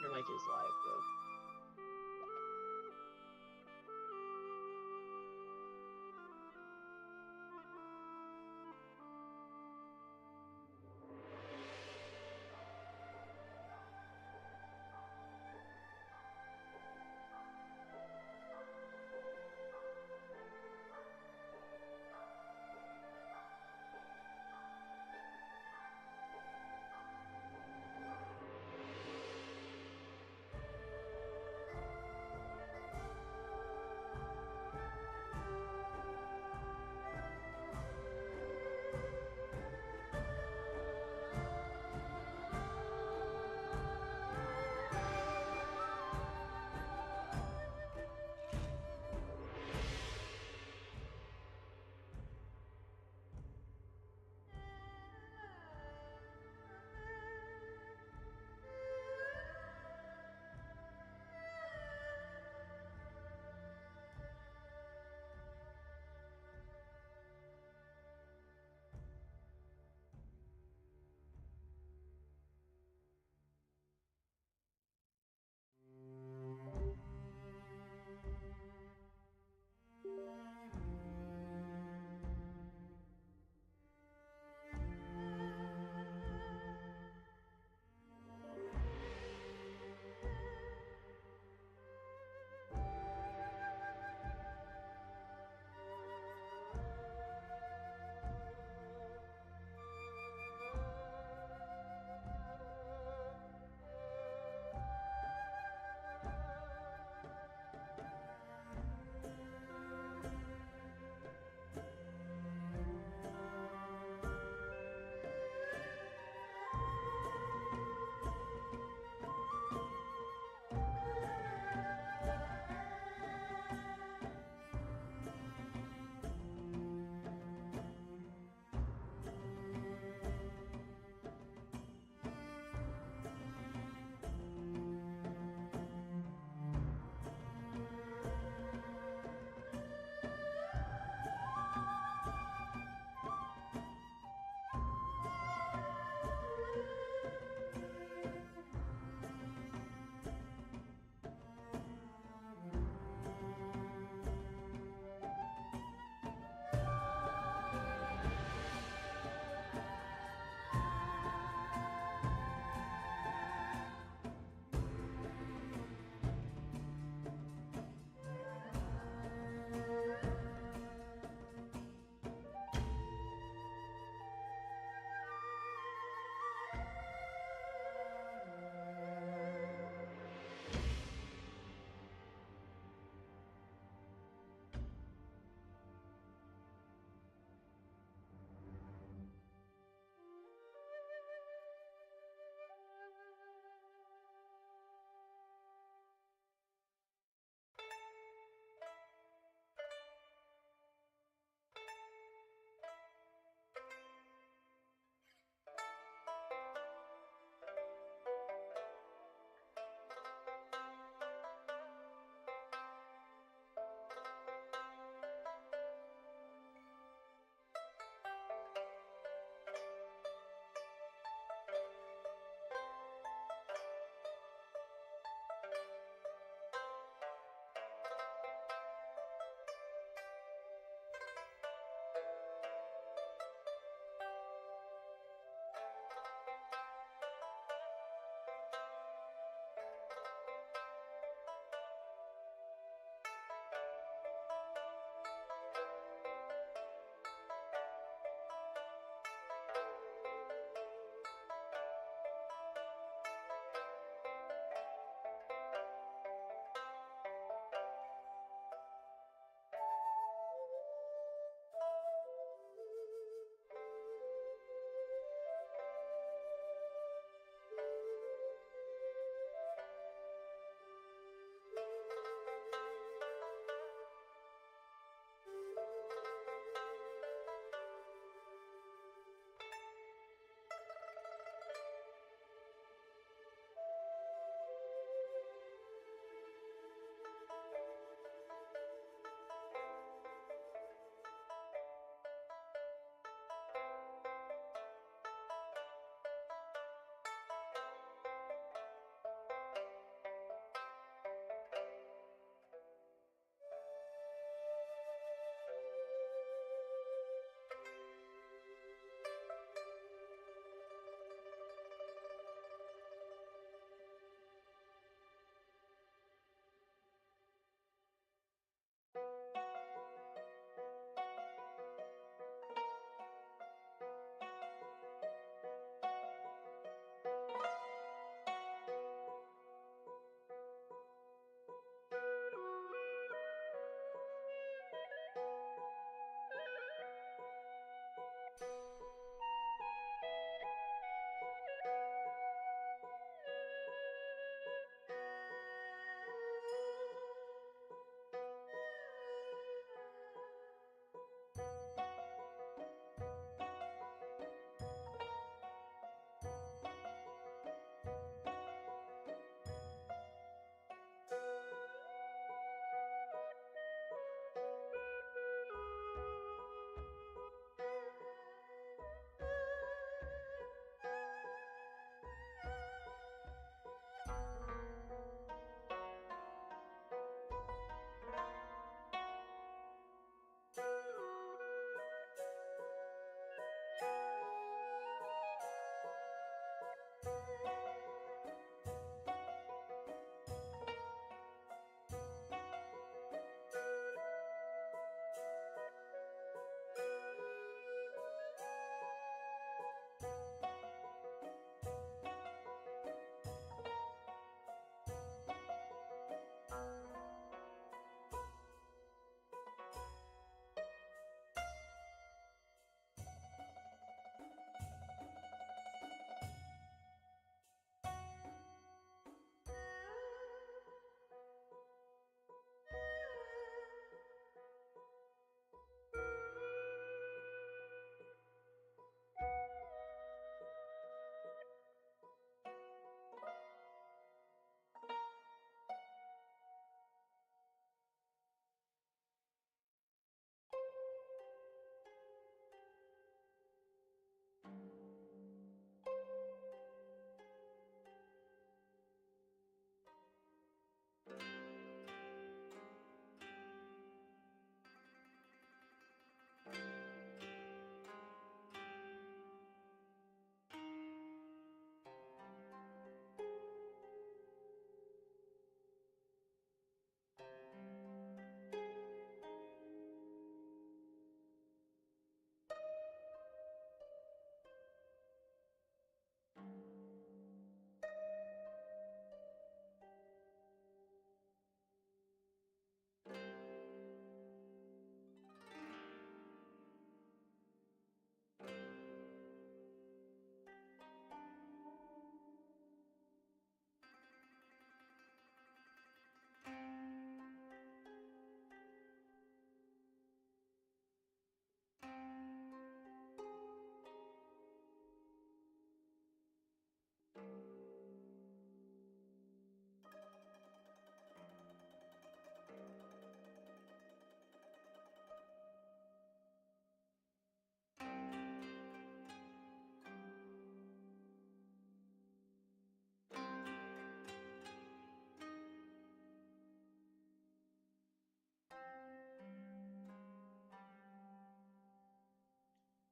in like his life, but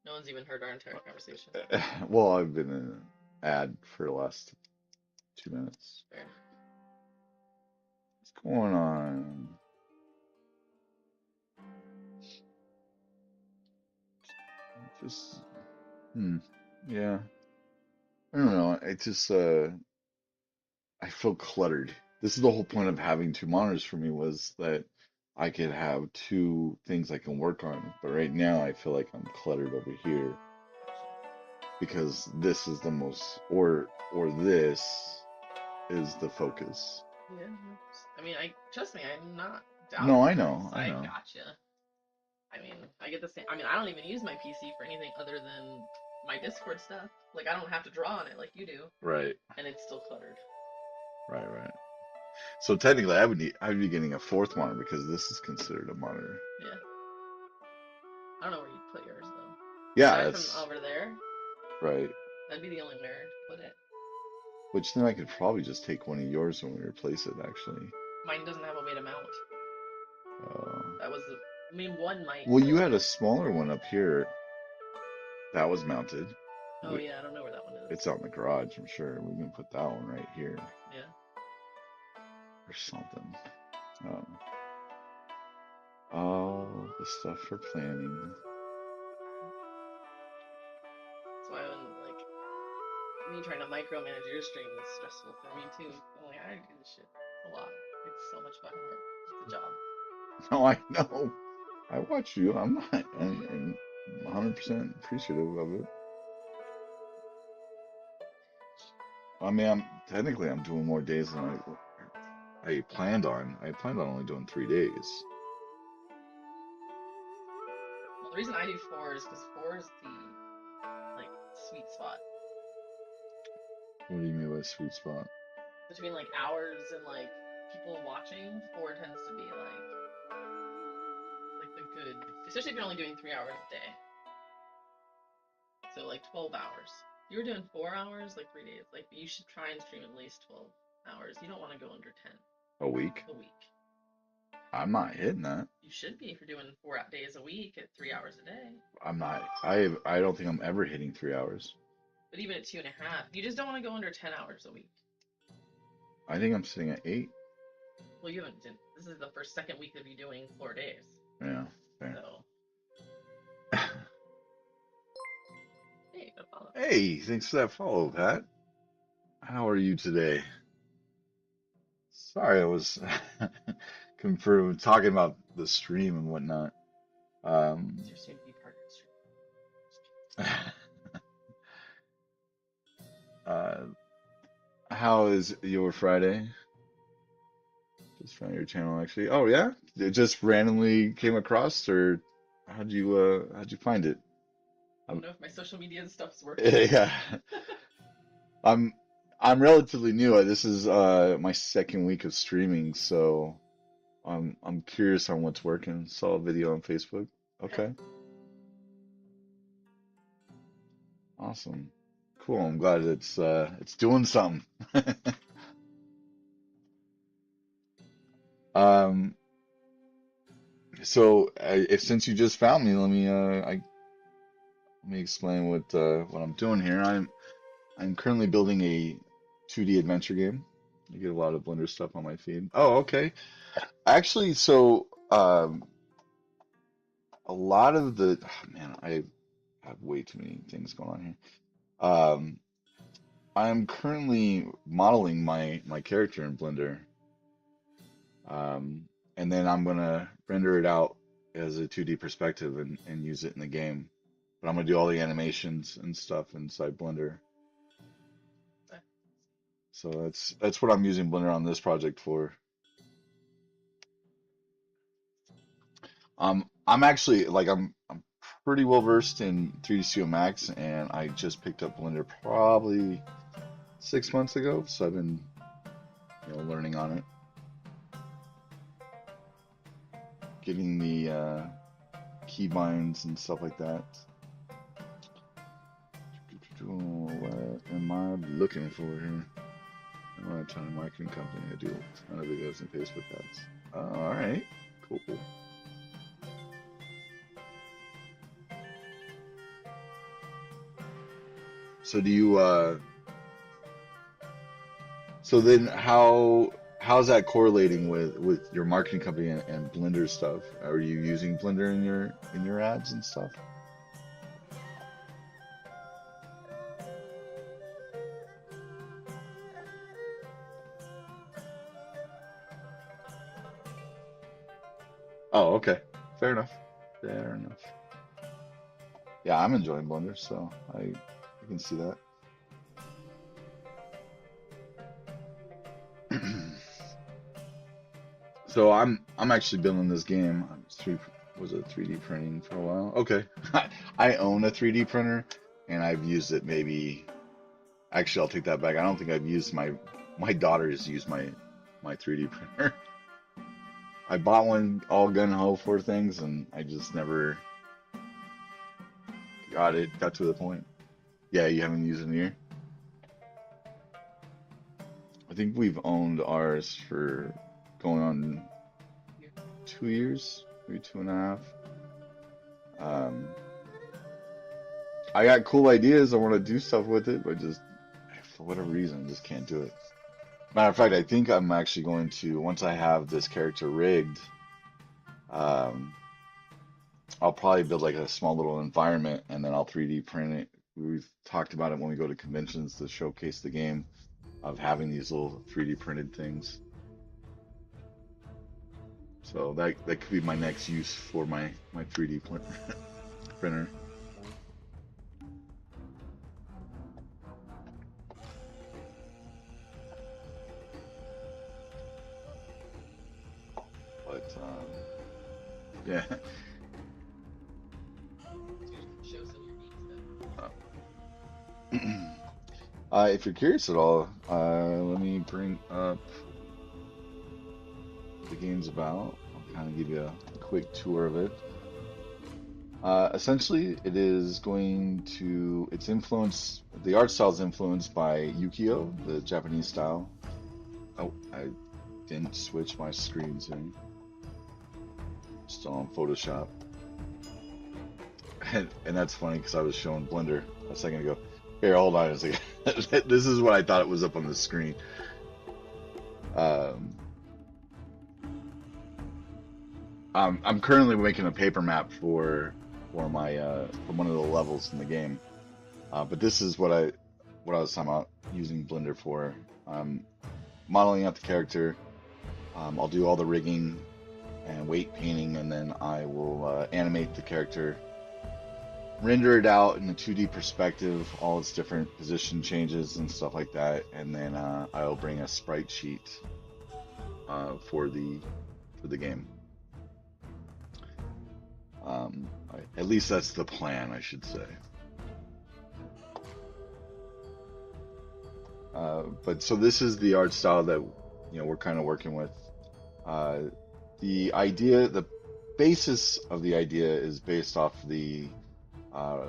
No one's even heard our entire conversation. Well, I've been in an ad for the last 2 minutes. Fair. What's going on? Just, hmm, yeah. I don't know. It just, I feel cluttered. This is the whole point of having two monitors for me was that I could have two things I can work on. But right now, I feel like I'm cluttered over here because this is the most, or this is the focus. Yeah. I mean, I trust me. I'm not No, doubting I this. know, I I know. gotcha. I mean, I get the same. I mean, I don't even use my PC for anything other than my Discord stuff. Like, I don't have to draw on it like you do, Right, and it's still cluttered. right. So technically, I would be getting a fourth monitor because this is considered a monitor. Yeah. I don't know where you'd put yours though. Yeah, Aside from that's over there, right. that'd be the only where to put it. Which then I could probably just take one of yours when we replace it, actually. Mine doesn't have a way to mount. Uh, That was the. I mean, one might, well, you but had a smaller one up here that was mounted. oh yeah, I don't know where that one It's is. out in the garage, I'm sure. We can put that one right here Yeah. or something. Um, all the stuff for planning. That's why when like me trying to micromanage your stream is stressful for me too. I'm like, I do this shit. It's a lot. It's so much fucking work. It's a job. No, I know. I watch you. I'm not. I'm 100% appreciative of it. I mean, I'm doing more days than I planned on. I planned on only doing 3 days. Well, the reason I do four is because four is the like sweet spot What do you mean by sweet spot? between like hours and like people watching. Four tends to be like the good, especially if you're only doing 3 hours a day. So like 12 hours. If you were doing 4 hours, like 3 days, like you should try and stream at least 12 hours. You don't want to go under 10 A week? a week. I'm not hitting that. You should be if you're doing 4 days a week at 3 hours a day. I'm not. I don't think I'm ever hitting 3 hours. But even at 2.5, you just don't want to go under 10 hours a week. I think I'm sitting at 8. Well, you haven't. This is the second week of you doing 4 days. Yeah, fair. So, hey, no problem. Hey, thanks for that follow, Pat. How are you today? Sorry, I was confirmed talking about the stream and whatnot. It's Um, your soon to be partner stream. uh, how is your Friday? Just found your channel actually. Oh yeah? It just randomly came across, or how'd you find it? I don't I'm, know if my social media stuff's working. yeah. I'm I'm relatively new. This is my second week of streaming, so I'm curious on what's working. Saw a video on Facebook. Okay. Okay. Awesome. Cool. I'm glad it's doing something. Um, so if since you just found me, let me explain what I'm doing here. I'm currently building a 2D adventure game. I get a lot of Blender stuff on my feed. Oh, okay. Actually, so a lot of the man, I have way too many things going on here. Um, I'm currently modeling my character in Blender. Um, and then I'm gonna render it out as a 2D perspective and use it in the game. But I'm gonna do all the animations and stuff inside Blender. So that's what I'm using Blender on this project for. I'm actually like I'm pretty well versed in 3D Studio Max, and I just picked up Blender probably 6 months ago. So I've been learning on it, getting the keybinds and stuff like that. What am I looking for here? I'm a ton of marketing company. I do a ton of videos and Facebook ads. All right, cool. So do you so then how's that correlating with your marketing company and Blender stuff? Are you using Blender in your ads and stuff? Oh, okay. Fair enough. Fair enough. Yeah, I'm enjoying Blender, so I can see that. So I'm actually building this game. I was a 3D printing for a while. Okay. I own a 3D printer and I've used it maybe actually I'll take that back. I don't think I've used my daughter's used my 3D printer. I bought one all gun ho for things and I just never got to the point. Yeah, you haven't used it in a year? I think we've owned ours for going on 2 years, maybe 2.5. Um, I got cool ideas. I want to do stuff with it, but just for whatever reason, I just can't do it. Matter of fact, I think I'm actually going to, once I have this character rigged, um, I'll probably build like a small little environment and then I'll 3D print it. We've talked about it when we go to conventions to showcase the game of having these little 3D printed things. So that could be my next use for my 3D printer. But yeah. Show some of your neat stuff. If you're curious at all, let me bring up the game's about. I'll kind of give you a quick tour of it. Essentially, the art style is influenced by Yukio, the Japanese style. Oh, I didn't switch my screen soon. Still on Photoshop. And that's funny because I was showing Blender a second ago. Here, hold on a second. This is what I thought it was up on the screen. Um, I'm currently making a paper map for my for one of the levels in the game. But this is what I was talking about using Blender for. Modeling out the character. I'll do all the rigging and weight painting, and then I will animate the character, render it out in a 2D perspective, all its different position changes and stuff like that, and then I'll bring a sprite sheet for the game. At least that's the plan, I should say. But so this is the art style that we're kind of working with. The basis of the idea is based off the uh,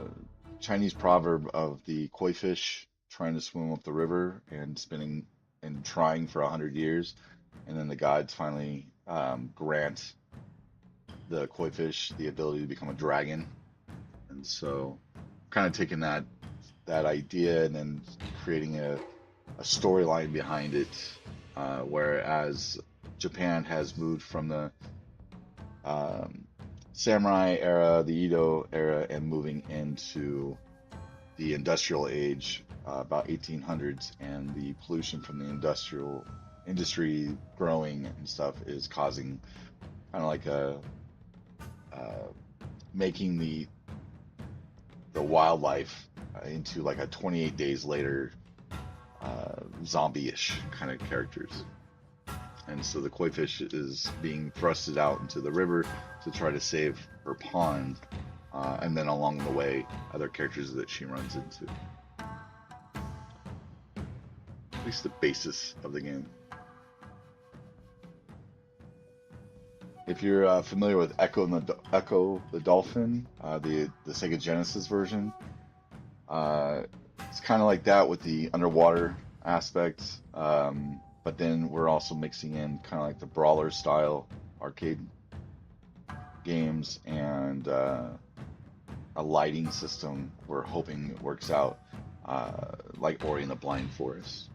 Chinese proverb of the koi fish trying to swim up the river and spinning and trying for 100 years, and then the gods finally grant the koi fish the ability to become a dragon. And so, kind of taking that idea and then creating a storyline behind it, whereas Japan has moved from the samurai era, the Edo era, and moving into the industrial age, about 1800s, and the pollution from the industrial industry growing and stuff is causing kind of like making the wildlife into like a 28 days later zombie-ish kind of characters. And so the koi fish is being thrusted out into the river to try to save her pond, and then along the way, other characters that she runs into. At least the basis of the game. If you're familiar with Echo the Dolphin, the Sega Genesis version, it's kind of like that with the underwater aspect. But then we're also mixing in kind of like the brawler style arcade games and a lighting system we're hoping it works out. like Ori and the Blind Forest.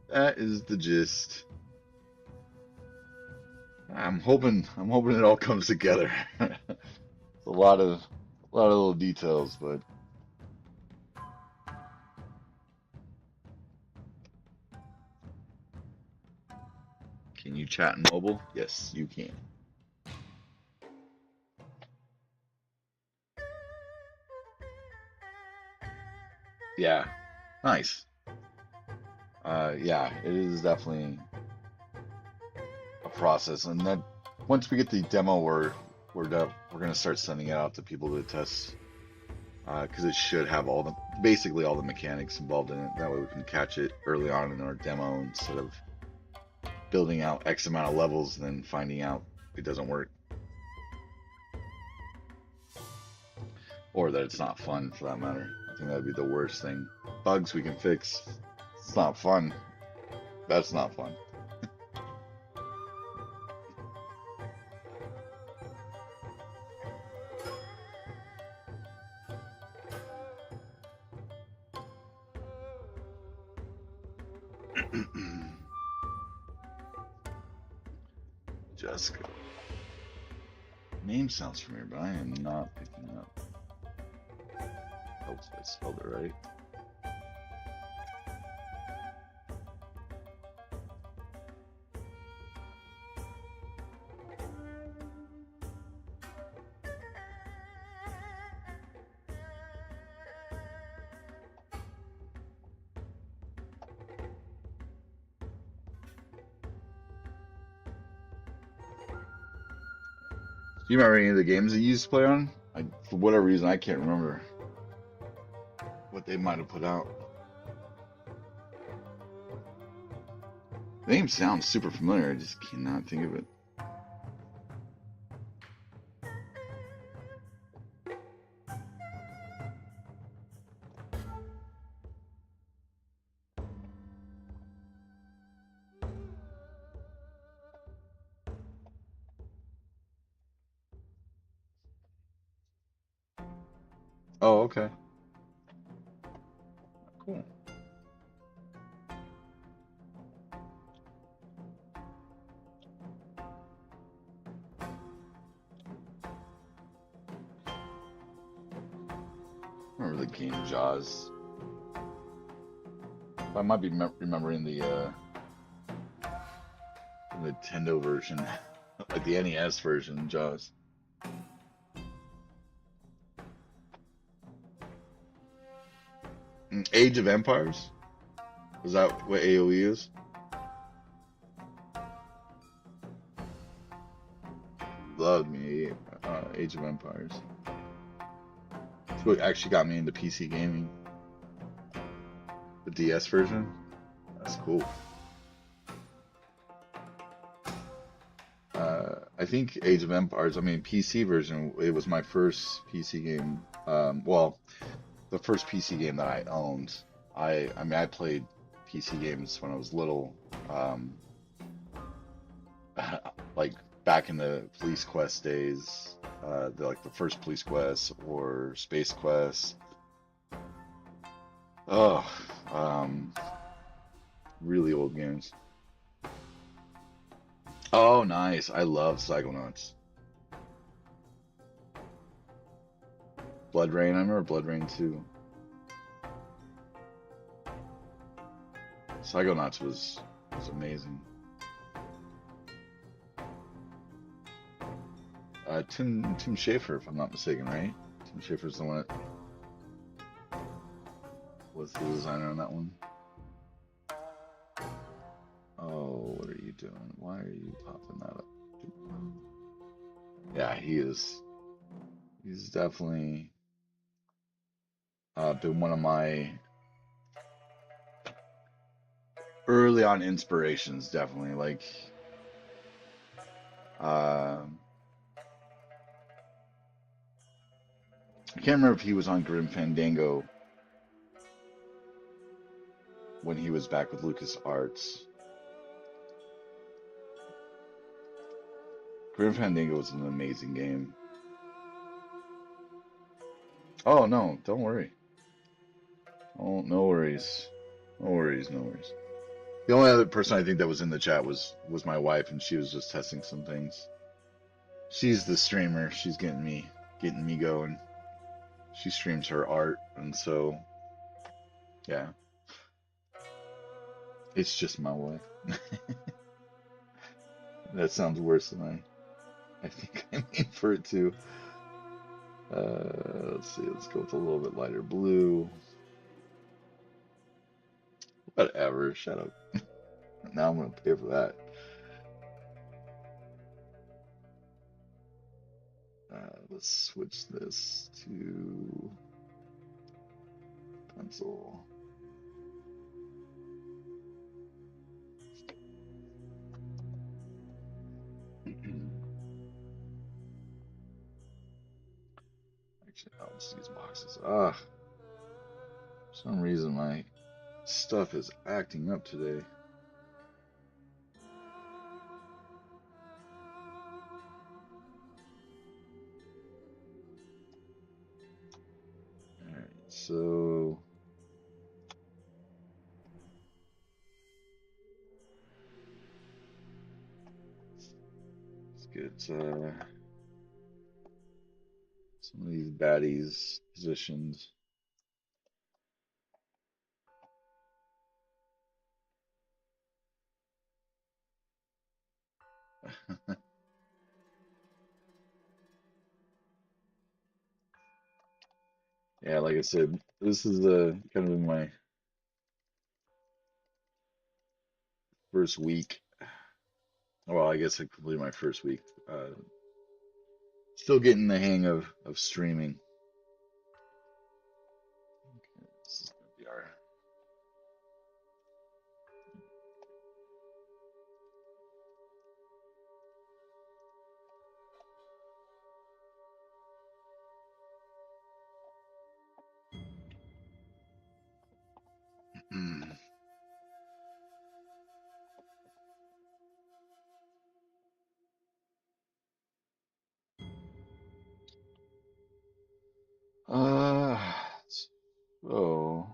That is the gist. I'm hoping it all comes together. It's a lot of little details, but can you chat in mobile? Yes, you can. Yeah, nice. Yeah, it is definitely a process, and then once we get the demo, we're gonna start sending it out to people to test, because it should have basically all the mechanics involved in it. That way we can catch it early on in our demo instead of building out X amount of levels and then finding out it doesn't work, or that it's not fun for that matter. I think that'd be the worst thing. Bugs we can fix. It's not fun. That's not fun. Jessica. Name sounds familiar, but I am not picking it up. Hope I spelled it right. Do you remember any of the games that you used to play on? For whatever reason, I can't remember what they might have put out. The name sounds super familiar. I just cannot think of it. Oh, okay. Cool. Remember the game Jaws? I might be remembering the Nintendo version, like the NES version, Jaws. Age of Empires? Is that what AOE is? Love me, Age of Empires. It's what actually got me into PC gaming. The DS version? That's cool. I think Age of Empires, I mean PC version, it was my first PC game. Well, the first PC game that I owned. I mean I played PC games when I was little. Like back in the Police Quest days, like the first Police Quest or Space Quest. Oh, really old games. Oh, nice. I love Psychonauts. Blood Rain, I remember Blood Rain too. Psychonauts was amazing. Tim Schafer, if I'm not mistaken, right? Tim Schafer's the one that was the designer on that one. Oh, what are you doing? Why are you popping that up? Yeah, he is. He's definitely been one of my early on inspirations. Definitely, like, I can't remember if he was on Grim Fandango when he was back with Lucas Arts. Grim Fandango was an amazing game. Oh no, don't worry. Oh, no worries. No worries, no worries. The only other person I think that was in the chat was my wife, and she was just testing some things. She's the streamer. She's getting me going. She streams her art, and so yeah, it's just my wife. That sounds worse than I think I mean for it to. Let's see. Let's go with a little bit lighter blue. Whatever. Shut up. Now I'm gonna pay for that. Let's switch this to pencil. Actually, I'll just use boxes. Ah, for some reason my stuff is acting up today. All right, so let's get some of these baddies positioned. Yeah, like I said, this is kind of my first week. Well, I guess I completed my first week. Still getting the hang of streaming. Okay, this is gonna be our. Uh, so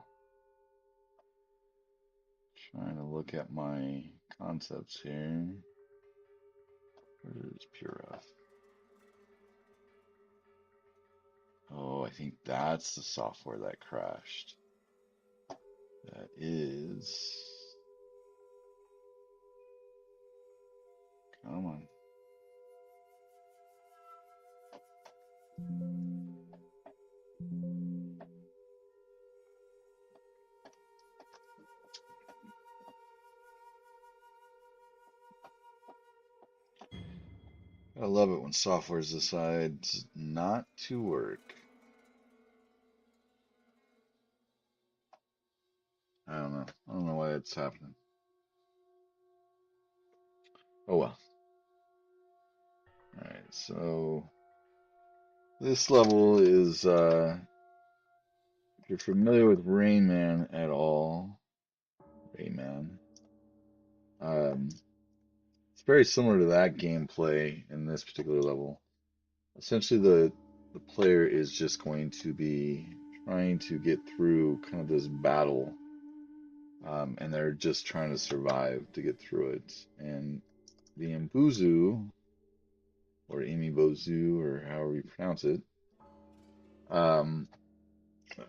trying to look at my concepts here. Where's Puref? Oh, I think that's the software that crashed. That is. Come on. I love it when software decides not to work. I don't know. I don't know why it's happening. Oh well. All right, so this level is if you're familiar with Rayman at all, Rayman, um, it's very similar to that gameplay in this particular level. Essentially, the player is just going to be trying to get through kind of this battle, and they're just trying to survive to get through it. And the Imbuzu, or Imibozu, or however you pronounce it, um,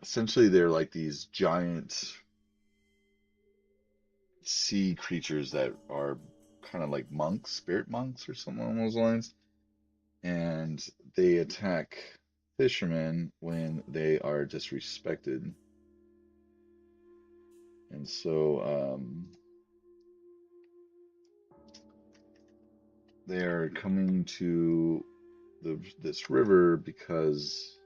essentially they're like these giant sea creatures that are kind of like monks, spirit monks, or something along those lines, and they attack fishermen when they are disrespected. And so they are coming to this river because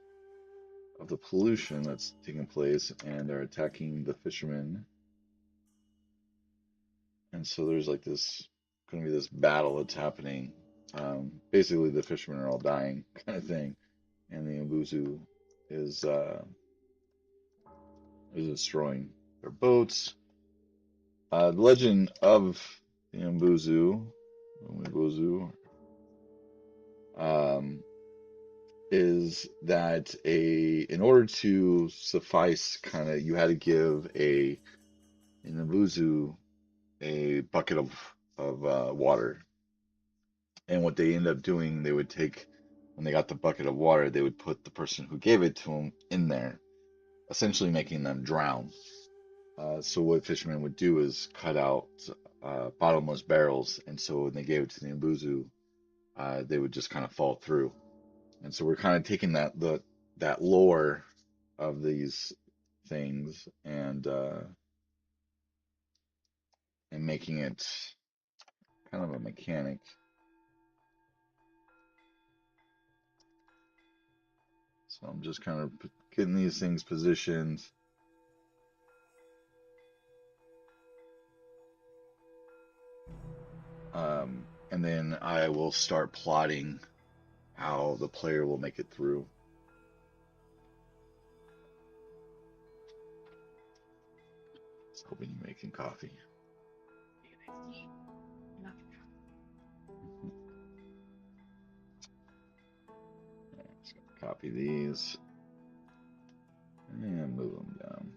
of the pollution that's taking place, and they're attacking the fishermen. And so there's like this going to be this battle that's happening. Basically, the fishermen are all dying, kind of thing, and the Umbuzu is uh, is destroying their boats. The legend of the Umbuzu, Umbuzu, um, is that in order to suffice, kind of, you had to give an Ibuzu a bucket of water. And what they end up doing, they would take, when they got the bucket of water, they would put the person who gave it to them in there, essentially making them drown. So what fishermen would do is cut out bottomless barrels, and so when they gave it to the Imbuzu, they would just kind of fall through. And so we're kind of taking that lore of these things and making it kind of a mechanic. So I'm just kind of getting these things positioned. And then I will start plotting how the player will make it through. Just hoping you're making coffee. So copy these and move them down.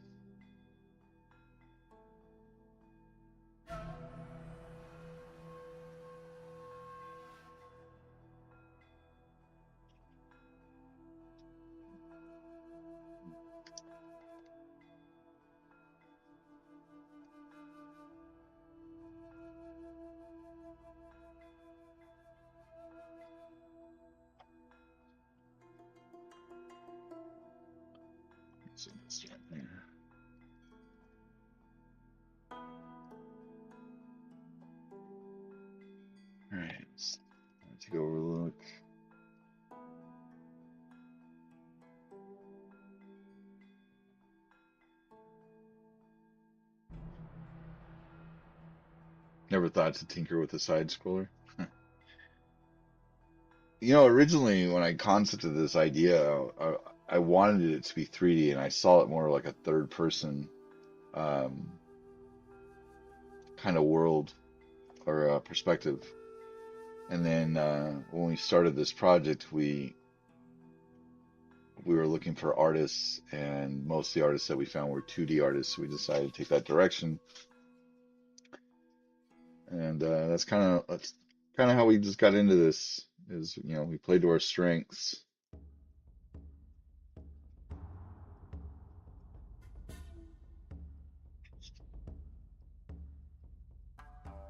So this right there. All right, let's take over a look. Never thought to tinker with a side scroller. Originally when I concepted this idea, I wanted it to be 3D, and I saw it more like a third person um, kind of world or perspective. And then when we started this project, we were looking for artists, and most of the artists that we found were 2D artists. So we decided to take that direction, and that's kind of how we just got into this. Is we played to our strengths.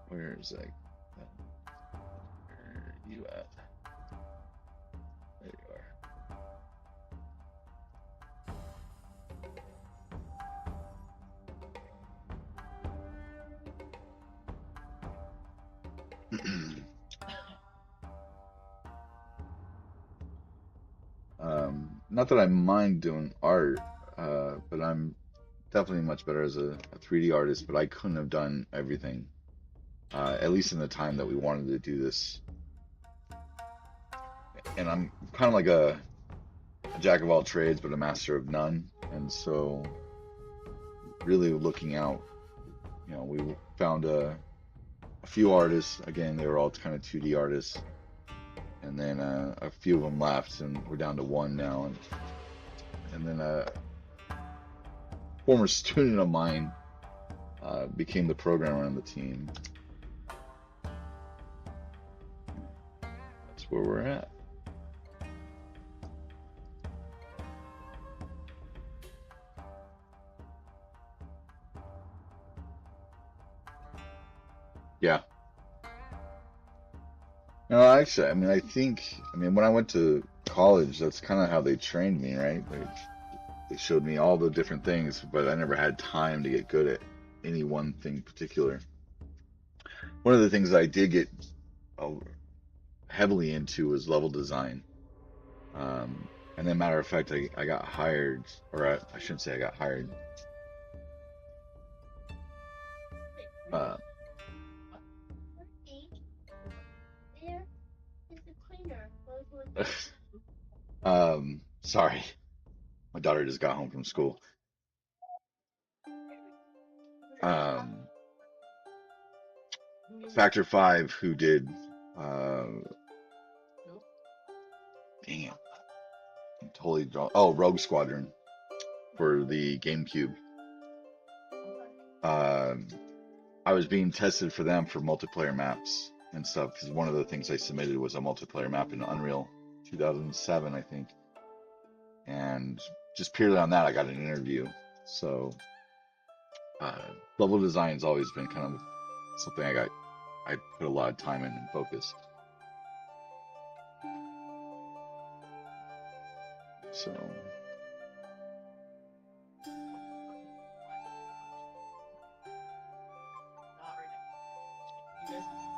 Where is that? Where are you at? There you are. Not that I mind doing art, but I'm definitely much better as a 3D artist. But I couldn't have done everything, at least in the time that we wanted to do this. And I'm kind of like a jack of all trades, but a master of none. And so, really looking out, we found a few artists. Again, they were all kind of 2D artists, and then a few of them left, and we're down to one now. And then a former student of mine became the programmer on the team. That's where we're at. Yeah. No, actually, when I went to college, that's kind of how they trained me, right? They showed me all the different things, but I never had time to get good at any one thing particular. One of the things I did get uh, heavily into was level design. And then, matter of fact, I got hired, or I shouldn't say I got hired. Uh, sorry, my daughter just got home from school. Um, Factor 5, who did uh, Dang it. I'm totally draw. Oh, Rogue Squadron for the GameCube. Okay. Um, I was being tested for them for multiplayer maps and stuff because one of the things I submitted was a multiplayer map in Unreal 2007, I think. And just purely on that, I got an interview. So level design's always been kind of something I put a lot of time in and focus. So Not right now. You guys?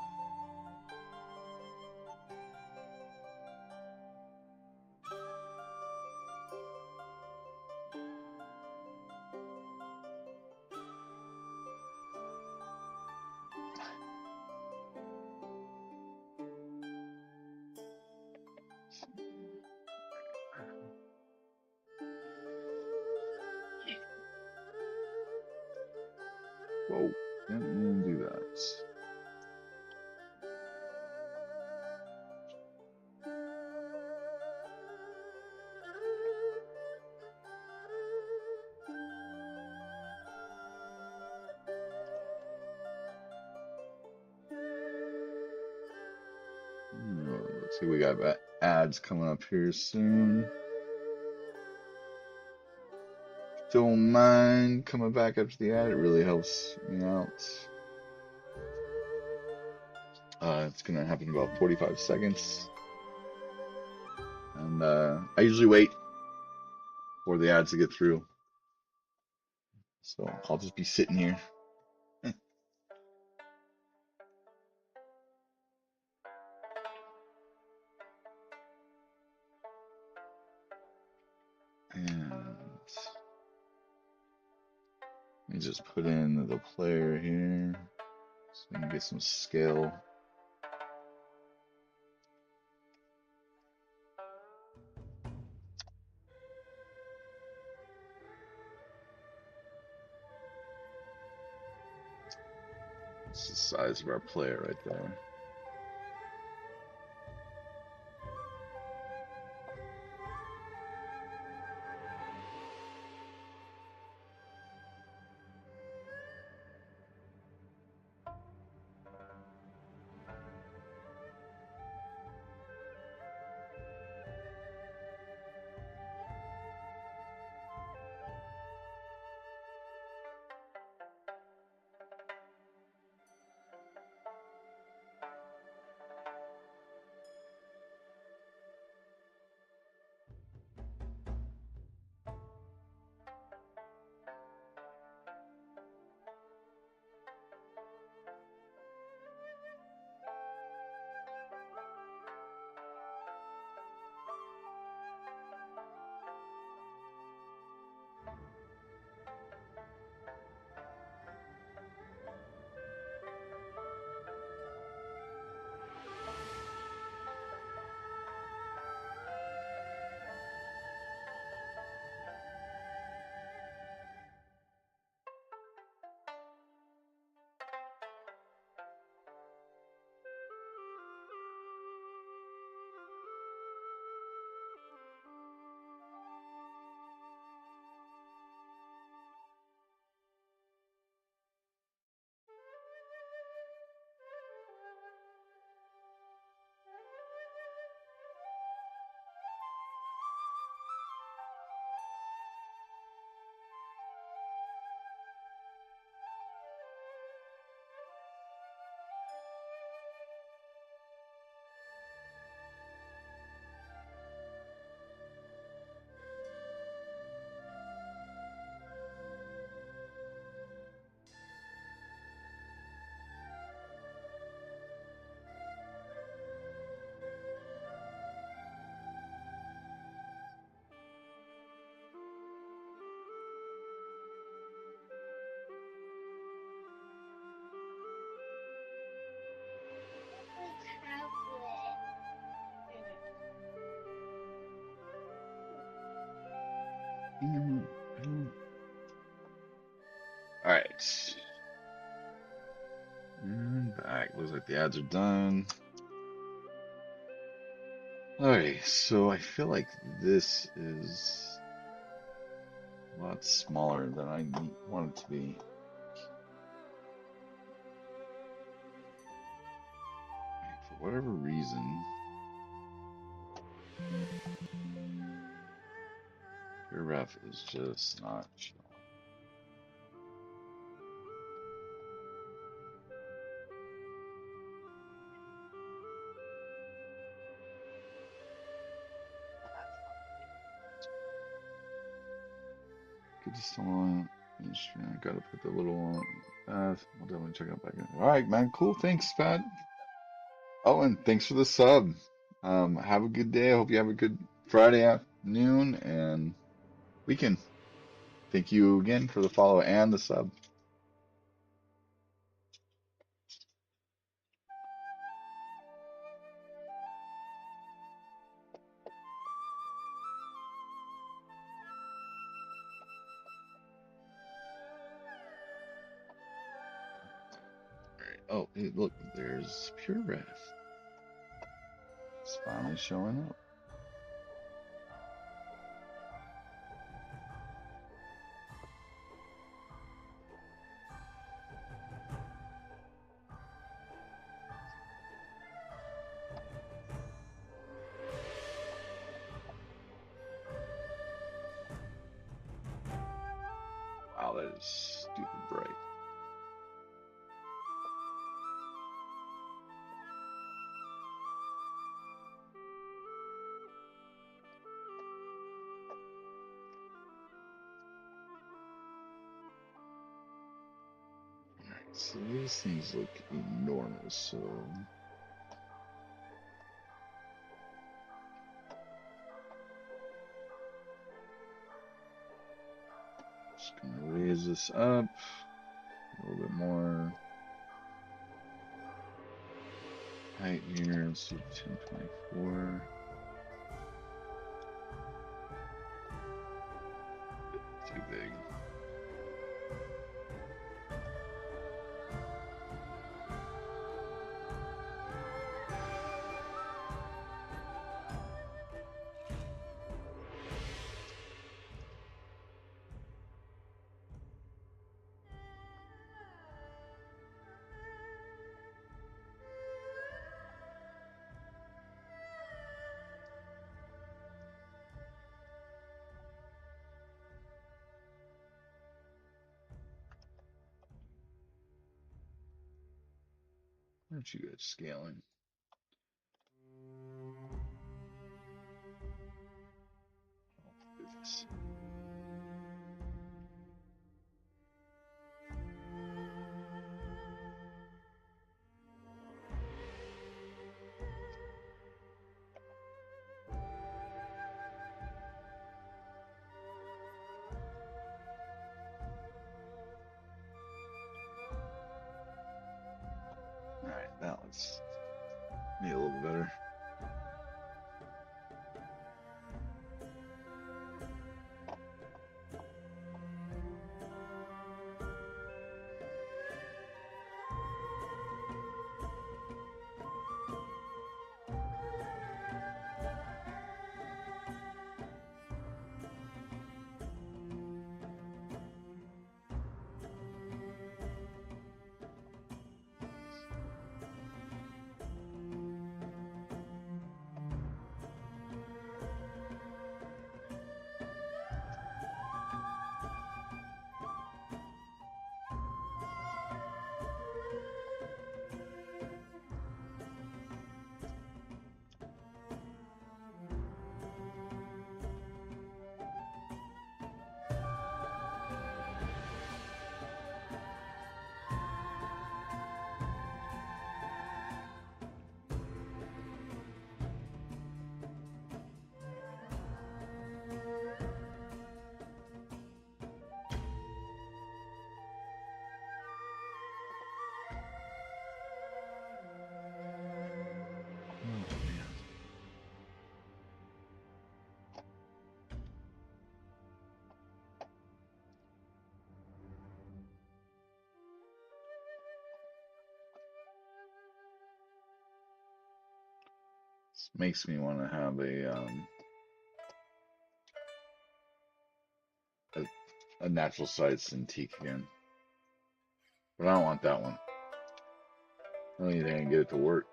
whoa, didn't do that. Let's see, we got ads coming up here soon. Don't mind coming back after the ad. It really helps me out. It's gonna happen in about 45 seconds. And I usually wait for the ads to get through. So I'll just be sitting here. And let me just put in the player here so we can get some scale. It's the size of our player right there. All right. And back. Looks like the ads are done. Okay, so I feel like this is a lot smaller than I want it to be. For whatever reason, your ref is just not showing. Good to someone. I gotta put the little we'll definitely check out back in. All right, man. Cool. Thanks, Pat. Oh, and thanks for the sub. Have a good day. I hope you have a good Friday afternoon and weekend. Thank you again for the follow and the sub. All right. Oh, hey, look, there's Pure Wrath. It's finally showing up. Wow, that is stupid bright. All right, so these things look enormous, so just gonna raise this up a little bit more height here. Let's do 1024. Too big. Aren't you guys scaling? Oh, goodness. All right, that looks me a little bit better. This makes me want to have a natural size Cintiq again, but I don't want that one. I don't even think I can get it to work.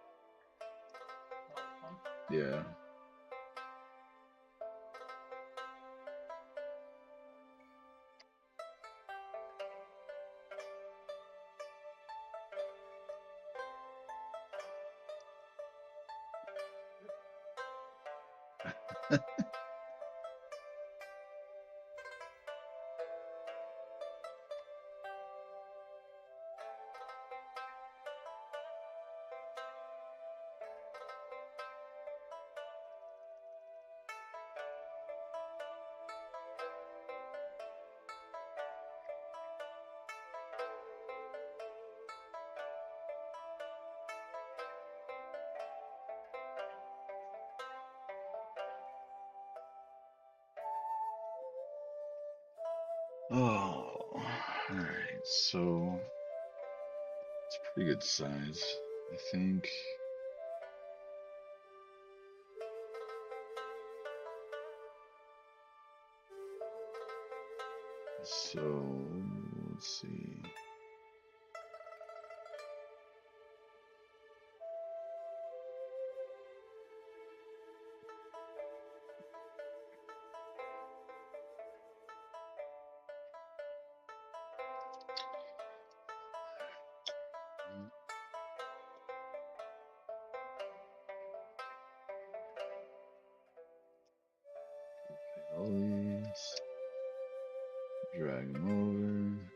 Yeah. Oh, all right. So it's a pretty good size, I think. So let's see. All these, drag them over.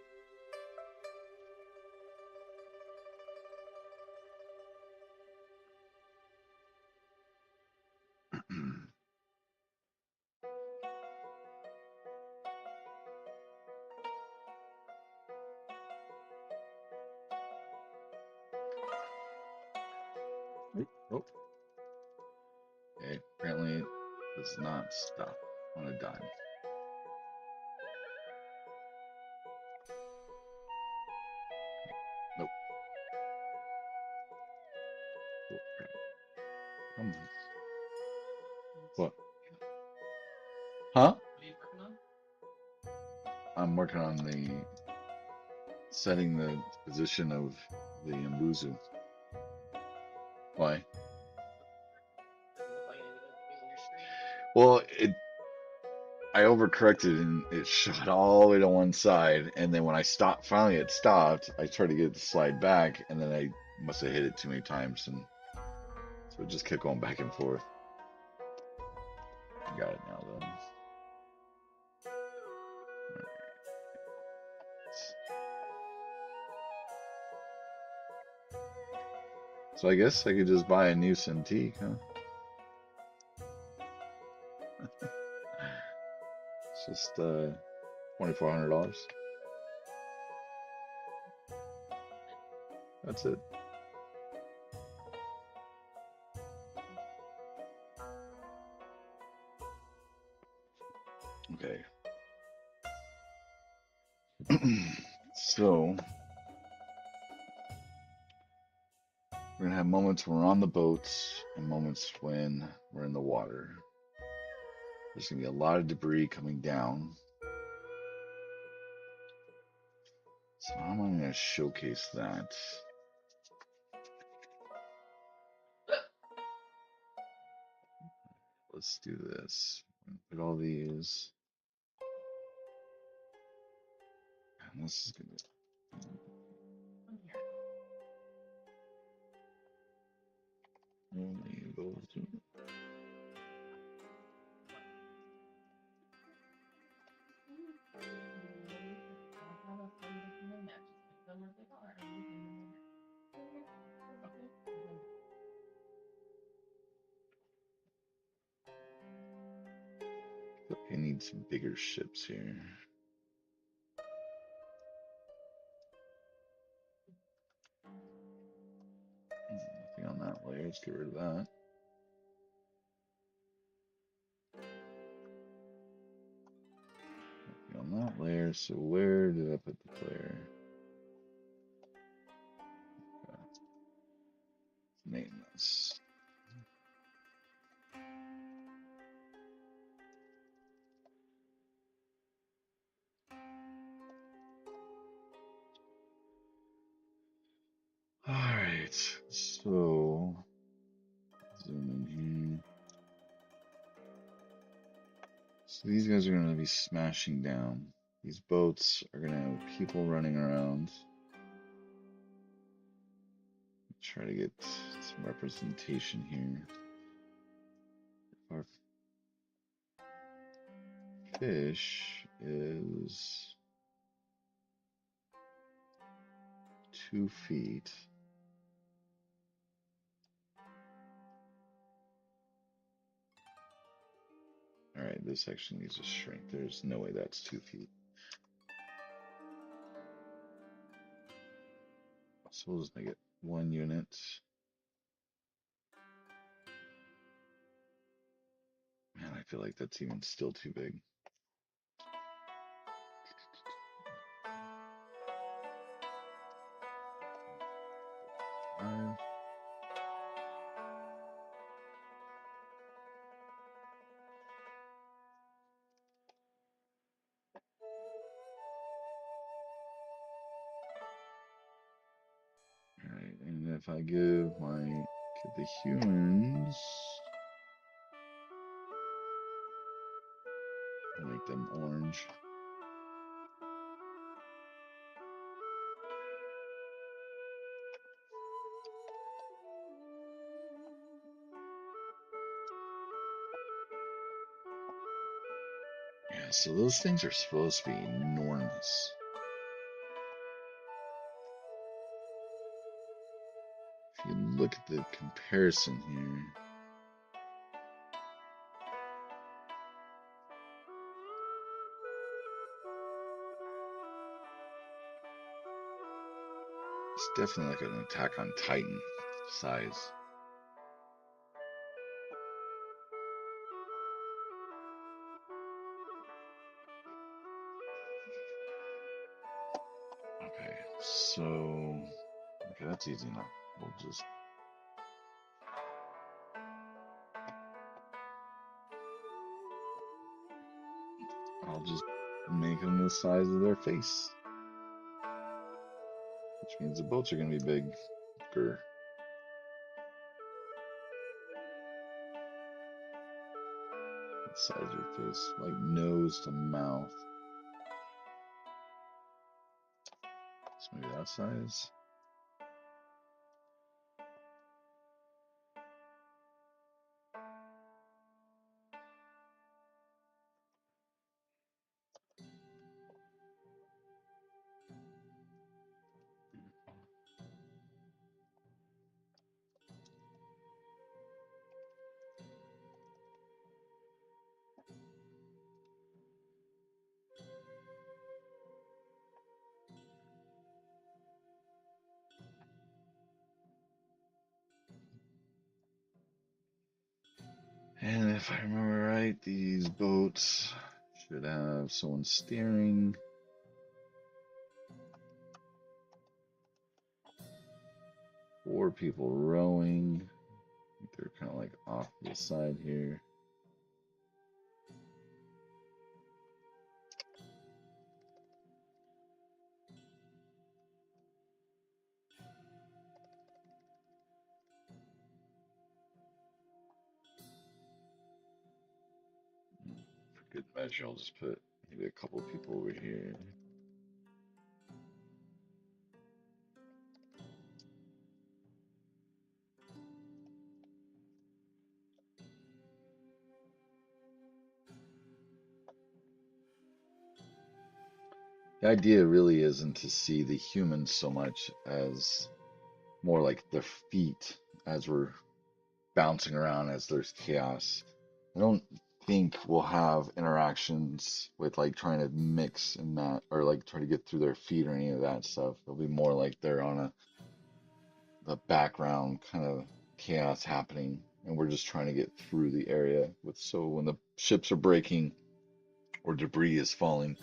Oh, okay. Apparently it does not stop on a dime. Nope. Oh, crap. Come on. What? Huh? What are you working on? I'm working on the setting the position of the Mbuzu. Why? Doesn't look like anything was moving your screen. Well, I overcorrected and it shot all the way to one side, and then when I stopped, finally it stopped. I tried to get it to slide back, and then I must have hit it too many times, and so it just kept going back and forth. I got it now, though. So I guess I could just buy a new Cintiq, huh? It's just $2,400. That's it. Okay. So we're gonna have moments when we're on the boats and moments when we're in the water. There's gonna be a lot of debris coming down. So how am I gonna showcase that? Let's do this. Put all these. And this is gonna only go to. I need some bigger ships here. Nothing on that layer. Let's get rid of that. Nothing on that layer. So where did I put the flare? Let's name this. so zoom in here. So these guys are going to be smashing down. These boats are going to have people running around. Try to get some representation here. Our fish is 2 feet. All right, this actually needs to shrink. There's no way that's 2 feet. So we'll just make it 1 unit. Man, I feel like that's even still too big. Five. All right, and if I give the humans, I'll make them orange. Yeah, so those things are supposed to be enormous. If you look at the comparison here, it's definitely like an Attack on Titan size. Okay, so okay, that's easy enough. I'll just make them the size of their face, which means the boats are gonna be bigger. The size of your face, like nose to mouth. So maybe that size. And if I remember right, these boats should have someone steering. 4 people rowing. I think they're kind of like off to the side here. For good measure, I'll just put maybe a couple of people over here. The idea really isn't to see the humans so much as more like their feet as we're bouncing around as there's chaos. I don't think we'll have interactions with like trying to mix and that or like try to get through their feet or any of that stuff. It'll be more like they're on the background kind of chaos happening and we're just trying to get through the area with so when the ships are breaking or debris is falling,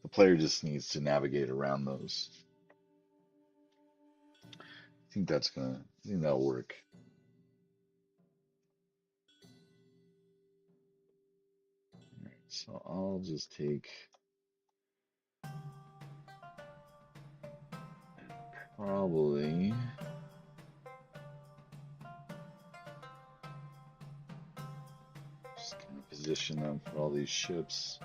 the player just needs to navigate around those. I think that'll work. All right, so I'll just take probably position them for all these ships.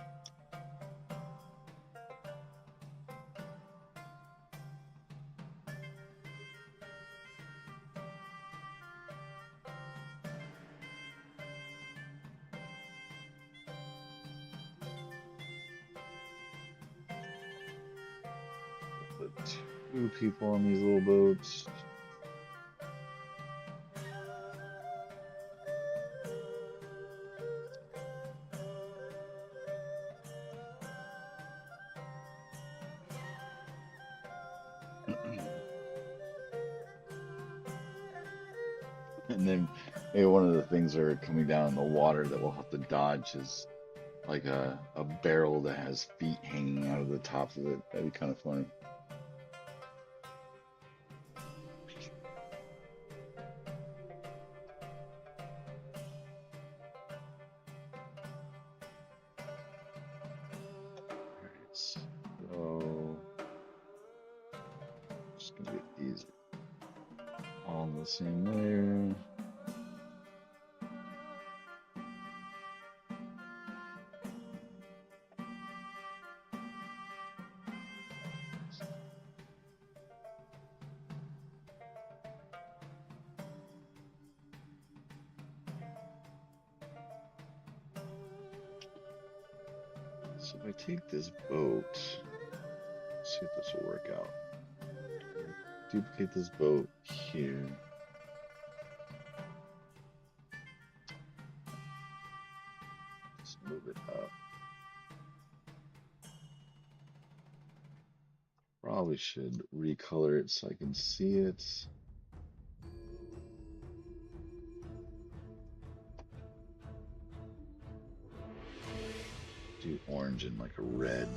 Put 2 people on these little boats. And then maybe one of the things that are coming down in the water that we'll have to dodge is like a barrel that has feet hanging out of the top of it. That'd be kind of funny. Alright, so just gonna get these all in the same layer. So if I take this boat, let's see if this will work out. Duplicate this boat here. Just move it up. Probably should recolor it so I can see it. Do orange and like a red.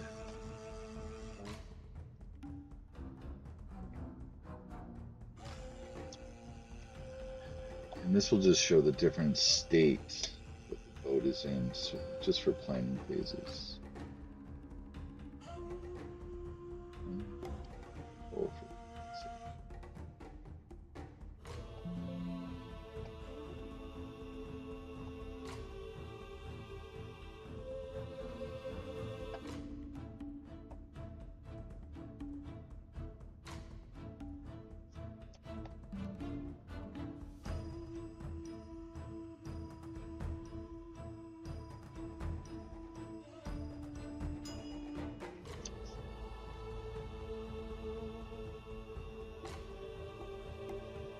And this will just show the different states that the boat is in, so just for planning phases.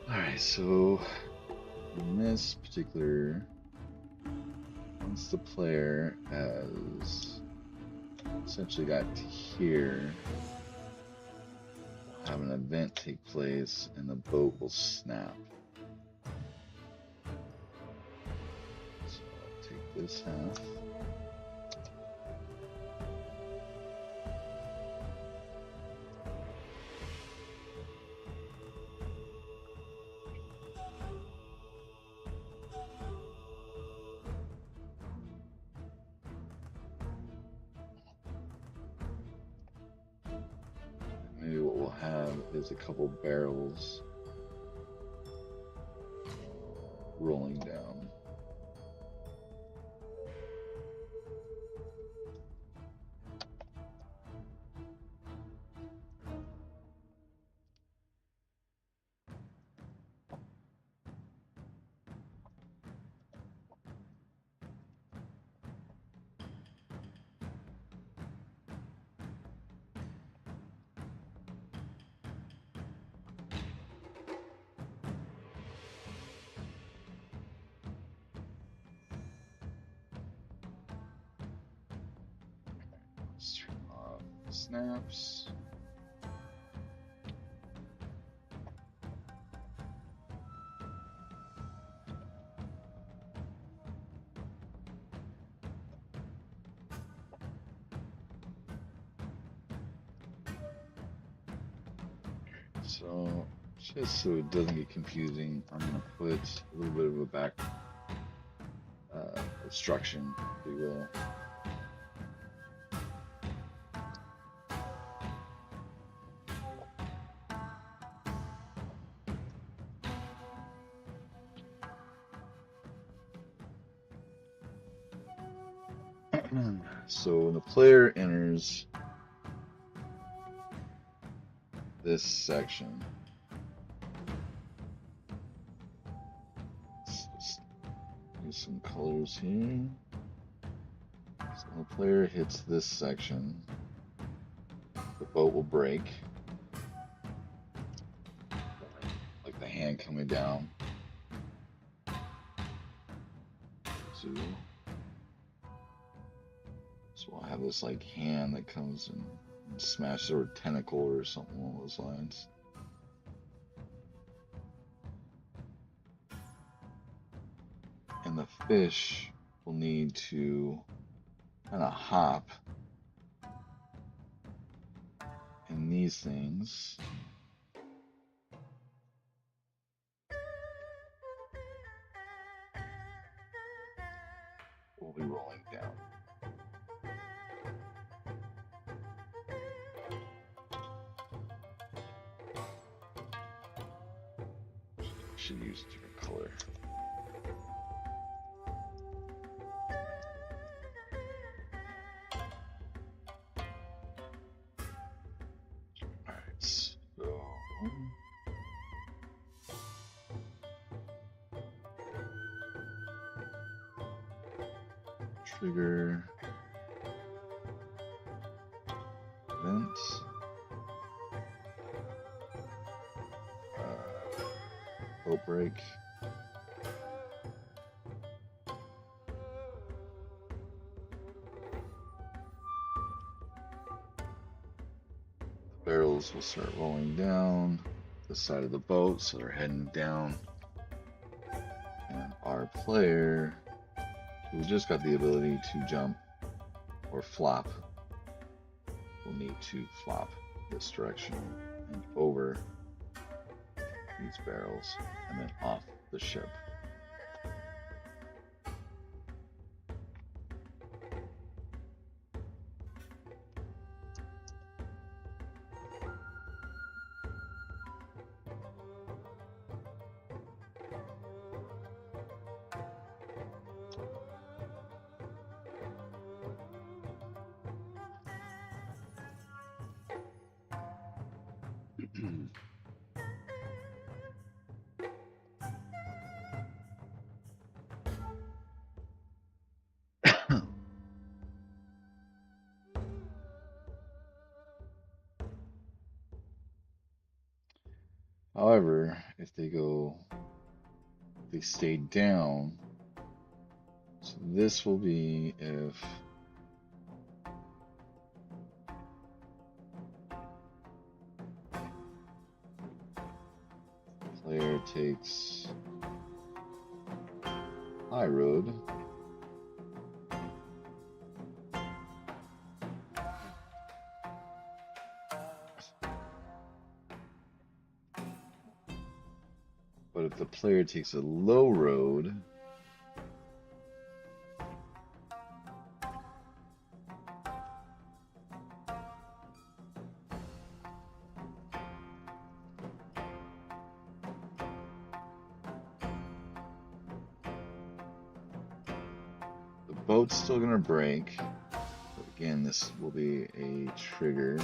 Alright, so in this particular, once the player has essentially got to here, we'll have an event take place and the boat will snap. So I'll take this half. Maybe what we'll have is a couple barrels rolling down. Let's turn off snaps. So just so it doesn't get confusing, I'm going to put a little bit of a back obstruction, if you will. So when the player enters this section, let's just use some colors here. So when the player hits this section, the boat will break, like the hand coming down. So we'll have this like hand that comes and smashes, or tentacle or something along those lines. And the fish will need to kind of hop in these things. We'll be rolling down. Should use a different color. Alright, so trigger event. Boat break. Barrels will start rolling down the side of the boat, so they're heading down. And our player, who just got the ability to jump or flop, will need to flop this direction and over these barrels and then off the ship. However, if they stay down, so this will be if the player takes high road. But if the player takes a low road, the boat's still going to break. But again, this will be a trigger.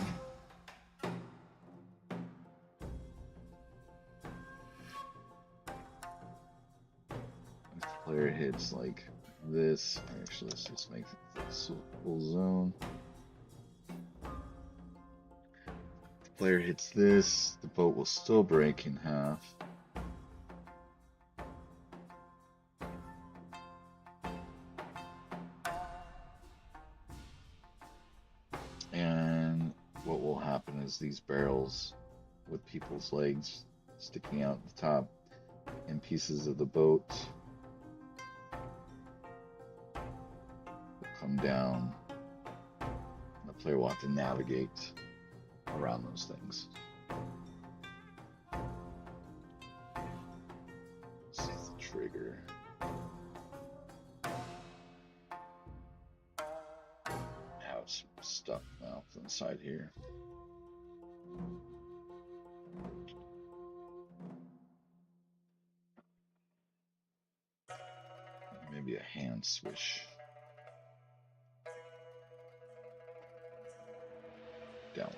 Player hits like this. Actually, let's just make it full zone. The player hits this, the boat will still break in half. And what will happen is these barrels with people's legs sticking out the top and pieces of the boat come down. The player will have to navigate around those things. This is the trigger. Now it's stuck now to the side here. Maybe a hand swish. Downward.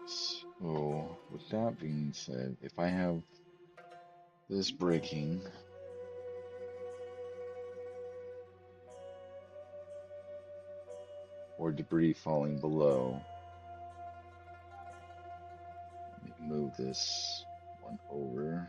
So, with that being said, if I have this breaking or debris falling below, let me move this one over.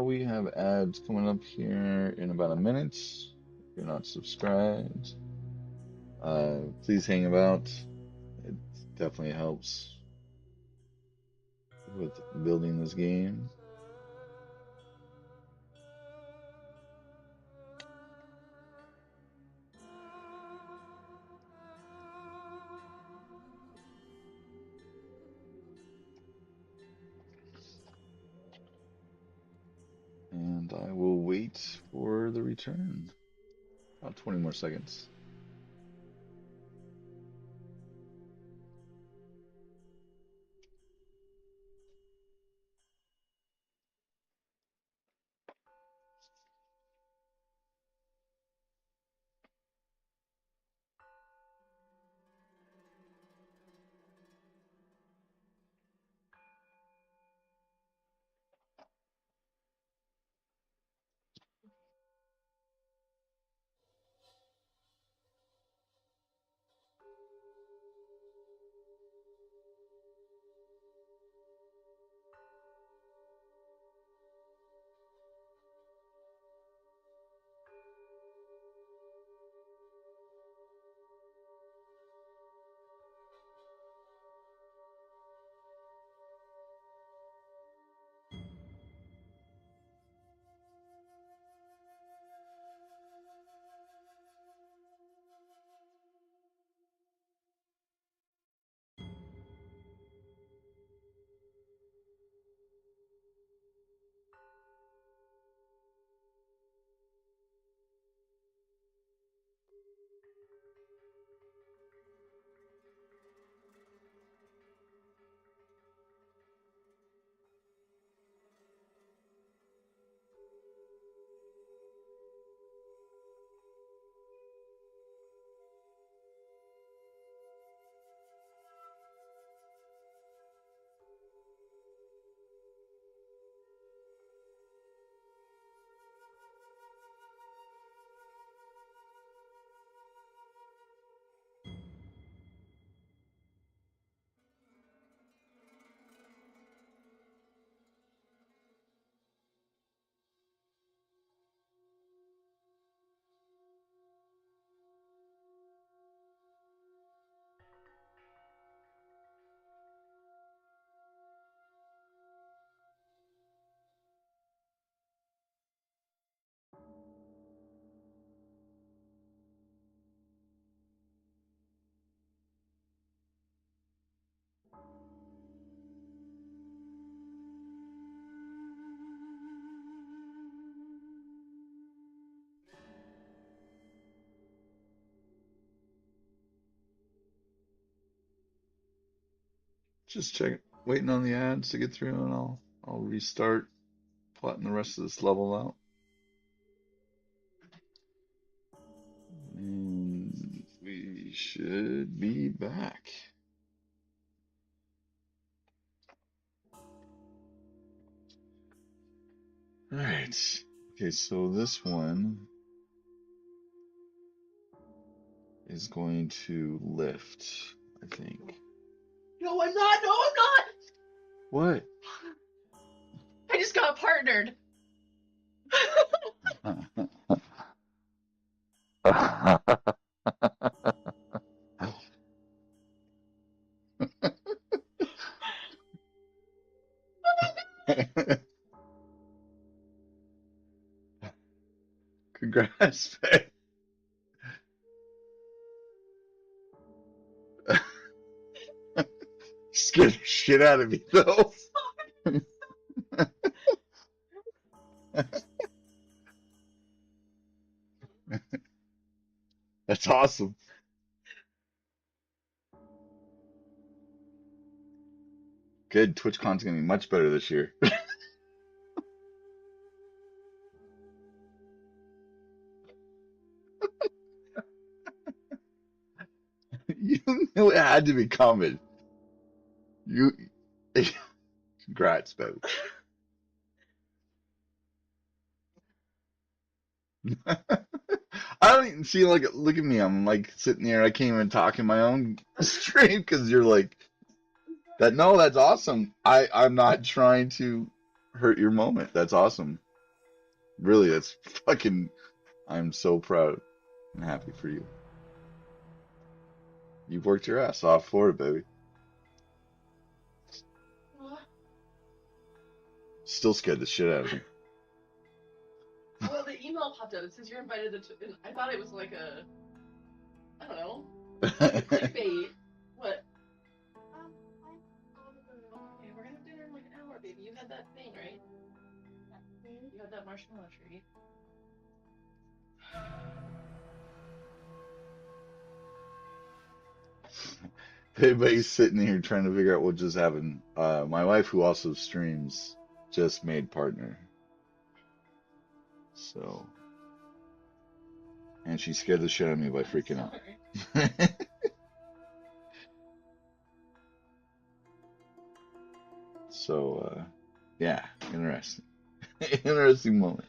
We have ads coming up here in about a minute. If you're not subscribed, please hang about. It definitely helps with building this game. And I will wait for the return. About 20 more seconds. Just check, waiting on the ads to get through, and I'll restart plotting the rest of this level out. And we should be back. All right. Okay, so this one is going to lift, I think. No, I'm not. No, I'm What? not. I just got partnered. Scared the shit out of me though. That's awesome. Good. Twitch content's gonna be much better this year. You knew it had to be coming. You, congrats, baby. I don't even see like look at me. I'm like sitting here. I can't even talk in my own stream because you're like that. No, that's awesome. I'm not trying to hurt your moment. That's awesome. Really, that's fucking. I'm so proud and happy for you. You've worked your ass off for it, baby. Still scared the shit out of me. Well, the email popped up. It says you're invited to. I thought it was like a, I don't know, clickbait. What? Okay, we're gonna have dinner in like an hour, baby. You had that thing, right? You had that marshmallow treat. Everybody's sitting here trying to figure out what just happened. My wife, who also streams, just made partner. So, and she scared the shit out of me by freaking out. So, yeah, interesting. Interesting moment.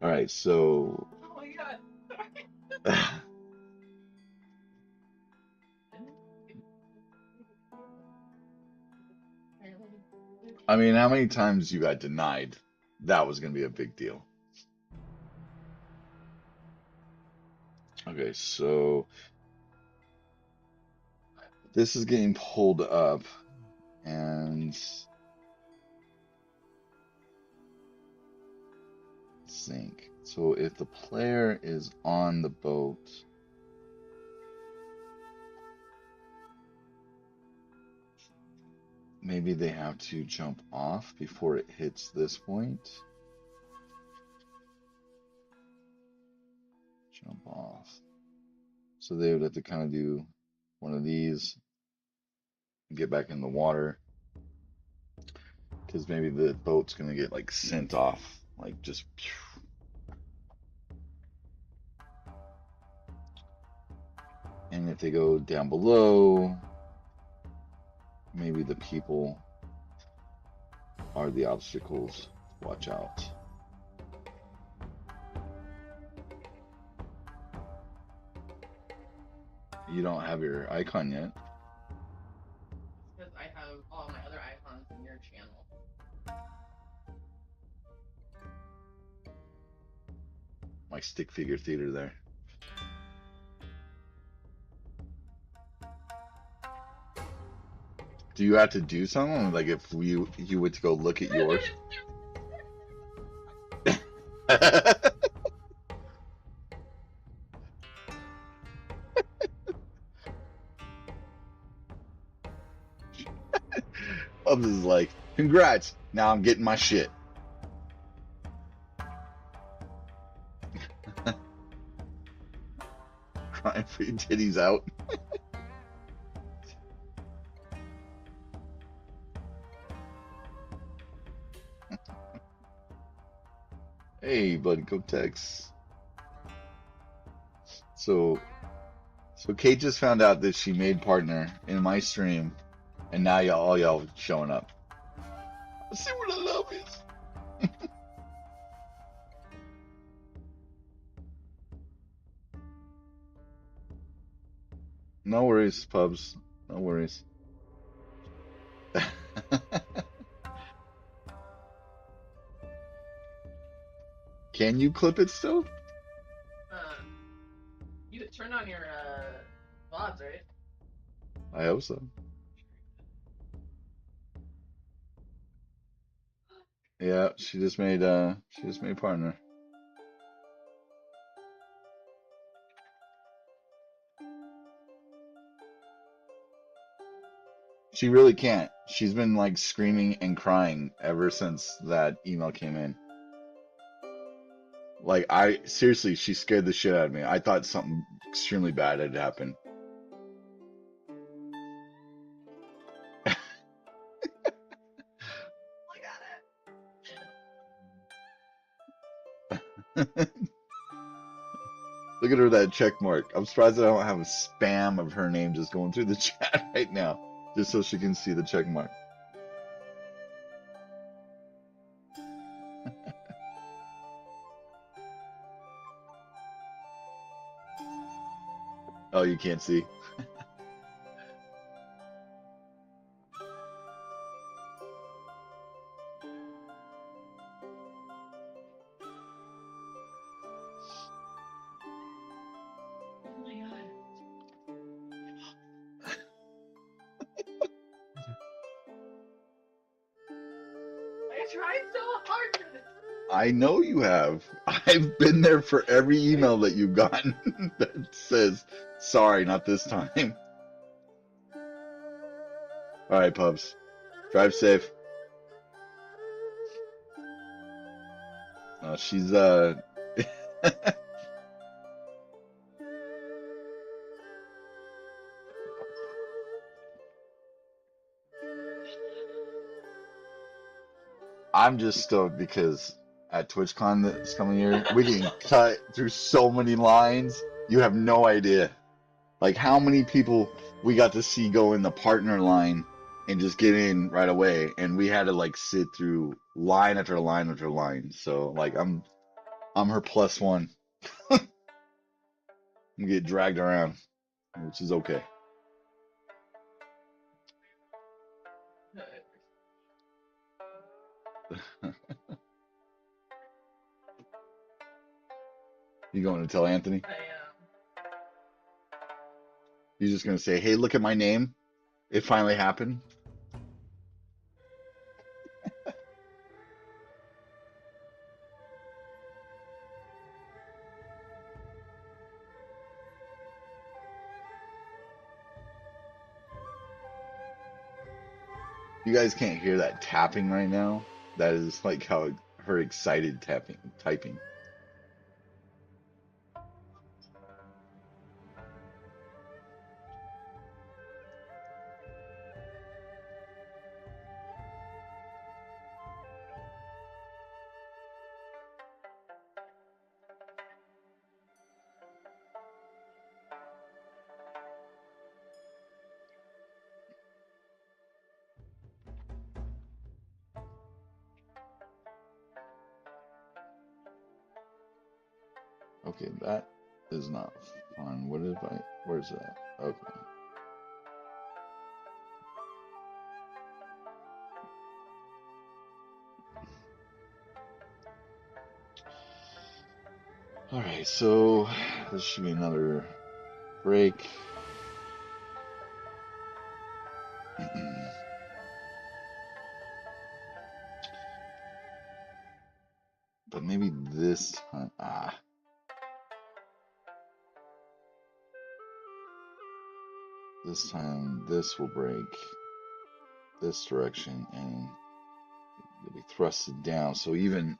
All right, so. Oh my god. I mean, how many times you got denied? That was going to be a big deal. Okay, so this is getting pulled up, and sync. So if the player is on the boat, maybe they have to jump off before it hits this point. Jump off. So they would have to kind of do one of these, get back in the water, because maybe the boat's gonna get like sent off, like just. And if they go down below, maybe the people are the obstacles. Watch out. You don't have your icon yet. Because I have all my other icons in your channel. My stick figure theater there. Do you have to do something? Like if you were to go look at yours? Bubs is like, congrats. Now I'm getting my shit. Crying for your titties out. Hey, buddy, go text. So Kate just found out that she made partner in my stream, and now y'all showing up. Let's see where the love is. No worries, pubs. No worries. Can you clip it still? You turned on your VODs, right? I hope so. Yeah, she just made partner. She really can't. She's been like screaming and crying ever since that email came in. Like I seriously, she scared the shit out of me. I thought something extremely bad had happened. Look at Look at her that check mark. I'm surprised I don't have a spam of her name just going through the chat right now, just so she can see the check mark. Oh, you can't see. it. Oh my god. I tried so hard for this. I know you have. I've been there for every email that you've gotten that says, sorry, not this time. All right, Pubs. Drive safe. She's I'm just stoked because at TwitchCon this coming year, we can cut through so many lines. You have no idea. Like how many people we got to see go in the partner line and just get in right away, and we had to like sit through line after line after line. So like I'm her plus one. I'm get dragged around, which is okay. You going to tell Anthony? I am. You're just gonna say, "Hey, look at my name. It finally happened." You guys can't hear that tapping right now. That is like how her excited tapping typing. Okay, that is not fun. What if I? Where's that? Okay. All right, so this should be another break. But maybe this time, this time this will break this direction and it'll be thrusted down. So even,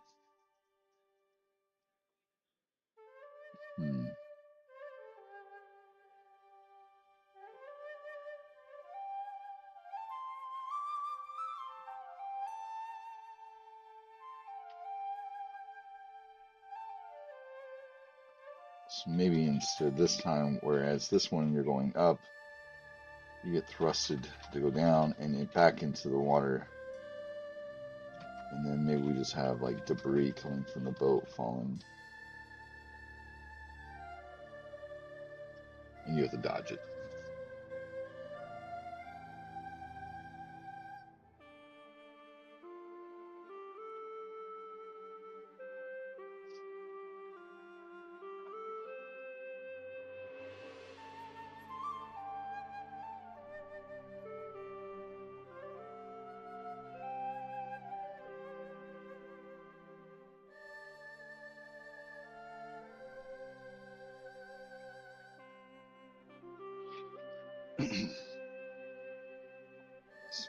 hmm, so maybe instead this time, whereas this one you're going up, you get thrusted to go down and it back into the water. And then maybe we just have like debris coming from the boat falling. And you have to dodge it.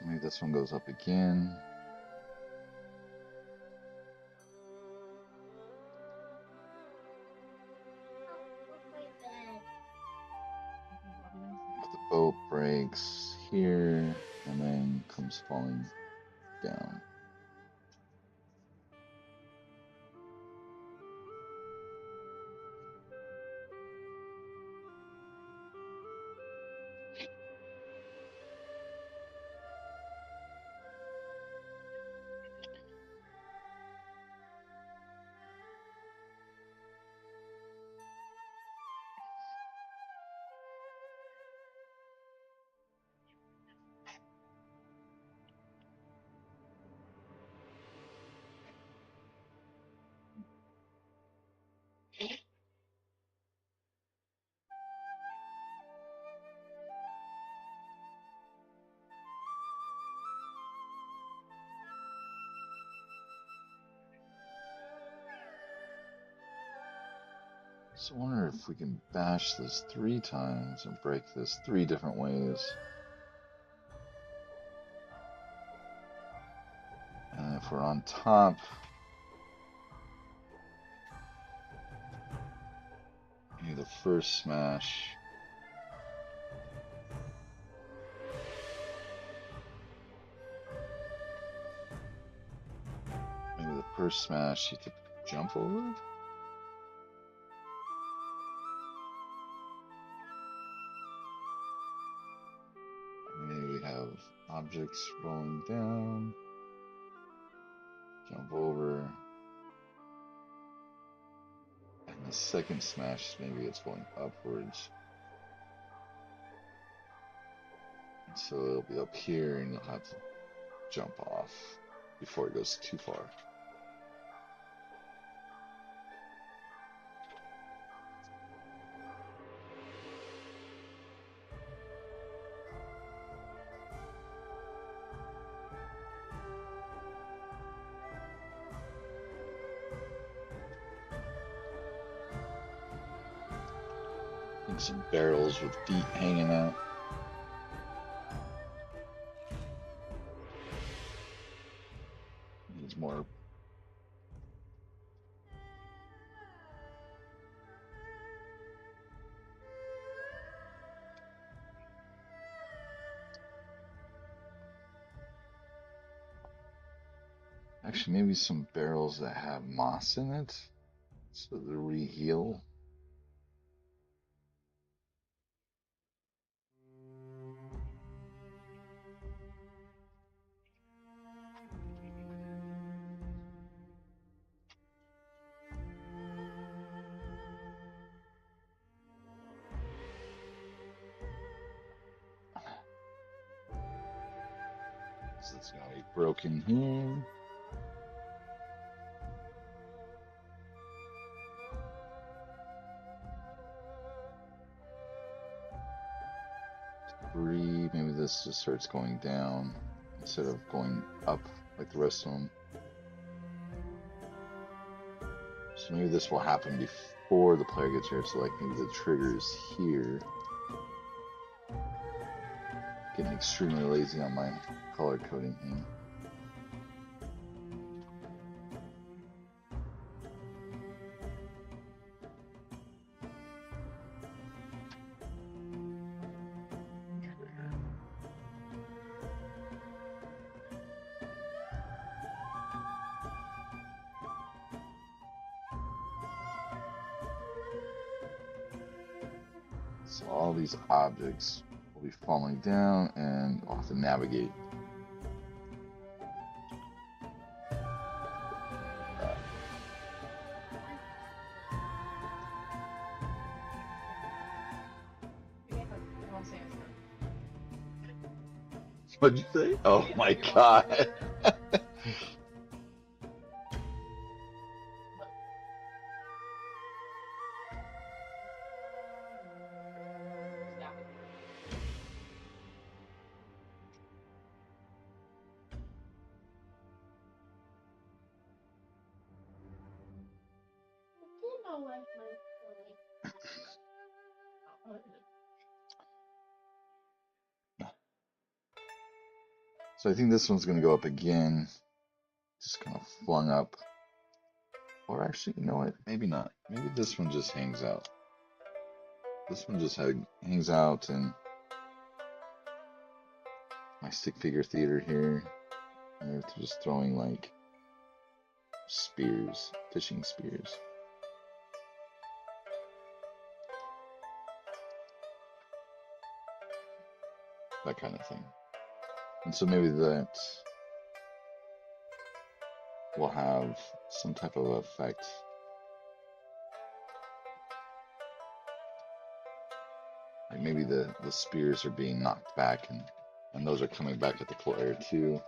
So maybe this one goes up again. The boat breaks here and then comes falling down. So I wonder if we can bash this 3 times and break this 3 different ways. And if we're on top, maybe the first smash. Maybe the first smash you could jump over. Maybe we have objects rolling down, jump over, and the second smash, maybe it's going upwards. And so it'll be up here and you'll have to jump off before it goes too far. And some barrels with feet hanging out. Needs more. Actually, maybe some barrels that have moss in it, so they re-heal. So it's gonna be broken here. Three, maybe this just starts going down instead of going up like the rest of them. So maybe this will happen before the player gets here. So like maybe the trigger's here. Getting extremely lazy on my color coding thing. So all these objects will be falling down and I'll have to navigate. What'd you say? Oh my god. So I think this one's gonna go up again, just kind of flung up. Or actually, you know what? Maybe not. Maybe this one just hangs out. This one just hangs out in my stick figure theater here. And they're just throwing like spears, fishing spears. That kind of thing. And so maybe that will have some type of effect. Like maybe the spears are being knocked back and those are coming back at the player too.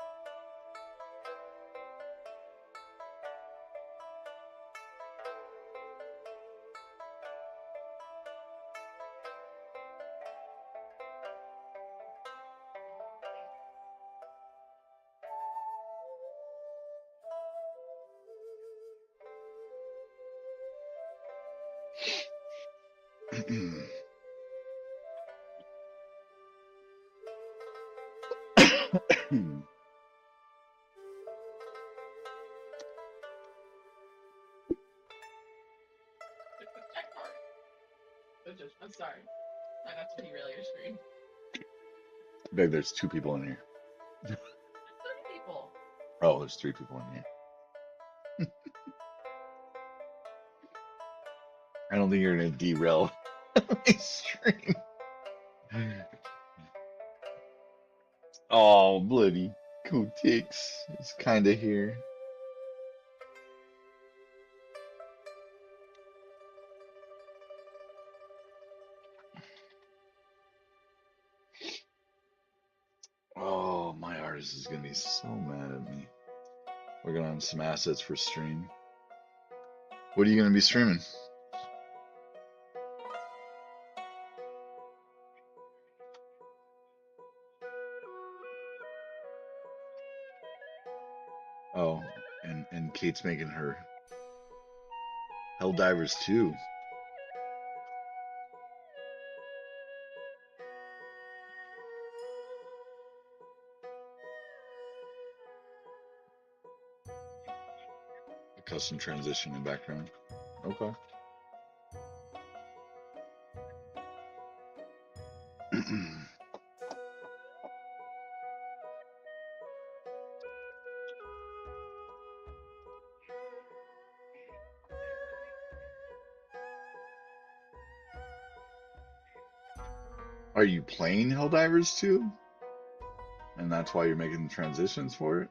I'm sorry. I got to derail your stream. Babe, there's two people in here. There's 30 people. Oh, there's three people in here. I don't think you're gonna derail my stream. Oh, bloody Kotix is kinda here. Oh, my artist is gonna be so mad at me. We're gonna have some assets for stream. What are you gonna be streaming? Oh, and Kate's making her Helldivers 2. A custom transition and background. Okay. Are you playing Helldivers 2? And that's why you're making the transitions for it?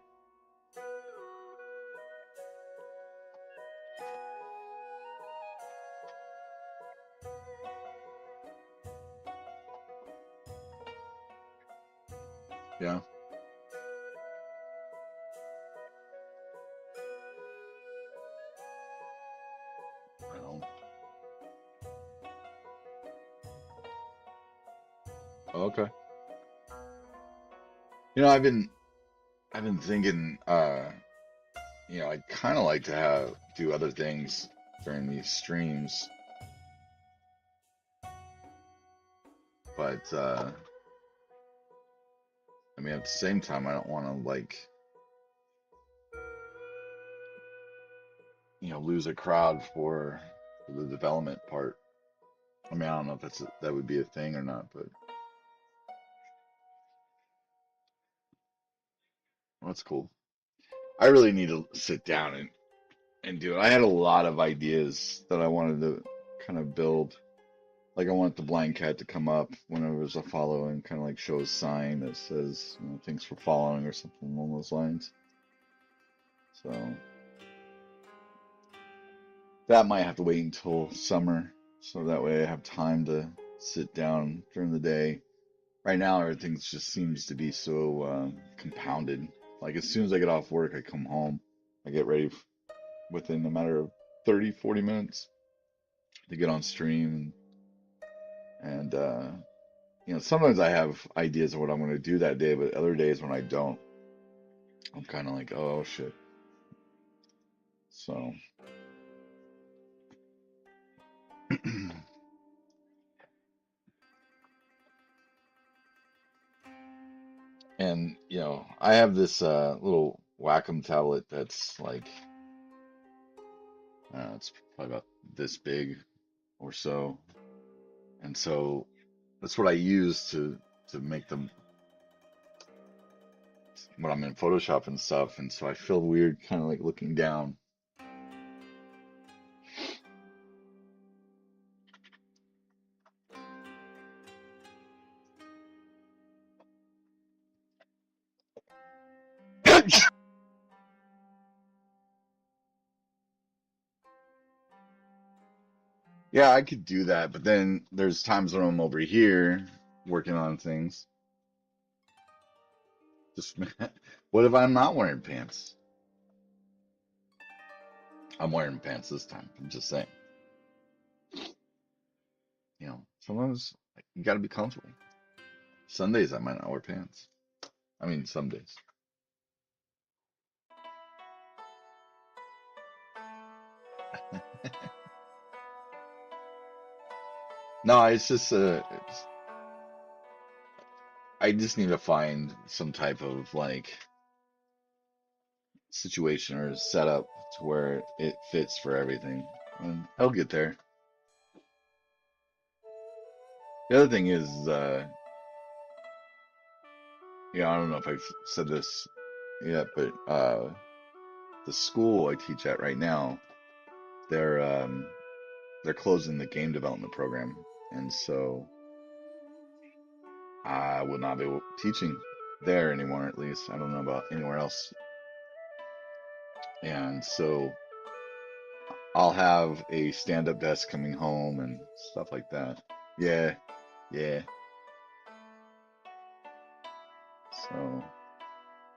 Yeah. Well, okay. You know, I've been thinking, I'd kind of like to do other things during these streams, but I mean, at the same time, I don't want to lose a crowd for the development part. I mean, I don't know if that would be a thing or not, but that's cool. I really need to sit down and do it. I had a lot of ideas that I wanted to kind of build. Like I want the Blindkat to come up whenever there's a follow and kind of like show a sign that says, thanks for following or something along those lines. So that might have to wait until summer, so that way I have time to sit down during the day. Right now, everything just seems to be so compounded. Like as soon as I get off work, I come home, I get ready within a matter of 30, 40 minutes to get on stream. And sometimes I have ideas of what I'm going to do that day, but other days when I don't, I'm kind of like, oh shit. So, And I have this little Wacom tablet that's like, it's probably about this big or so. And so that's what I use to make them when I'm in Photoshop and stuff. And so I feel weird kind of like looking down. Yeah, I could do that, but then there's times when I'm over here working on things. Just what if I'm not wearing pants? I'm wearing pants this time. I'm just saying. Sometimes you got to be comfortable. Sundays I might not wear pants. I mean, some days. No, it's just I just need to find some type of like situation or setup to where it fits for everything. And I'll get there. The other thing is, I don't know if I've said this yet, but the school I teach at right now, they're um, they're closing the game development program, and so I will not be teaching there anymore. At least I don't know about anywhere else. And so I'll have a stand-up desk coming home and stuff like that. Yeah, yeah. So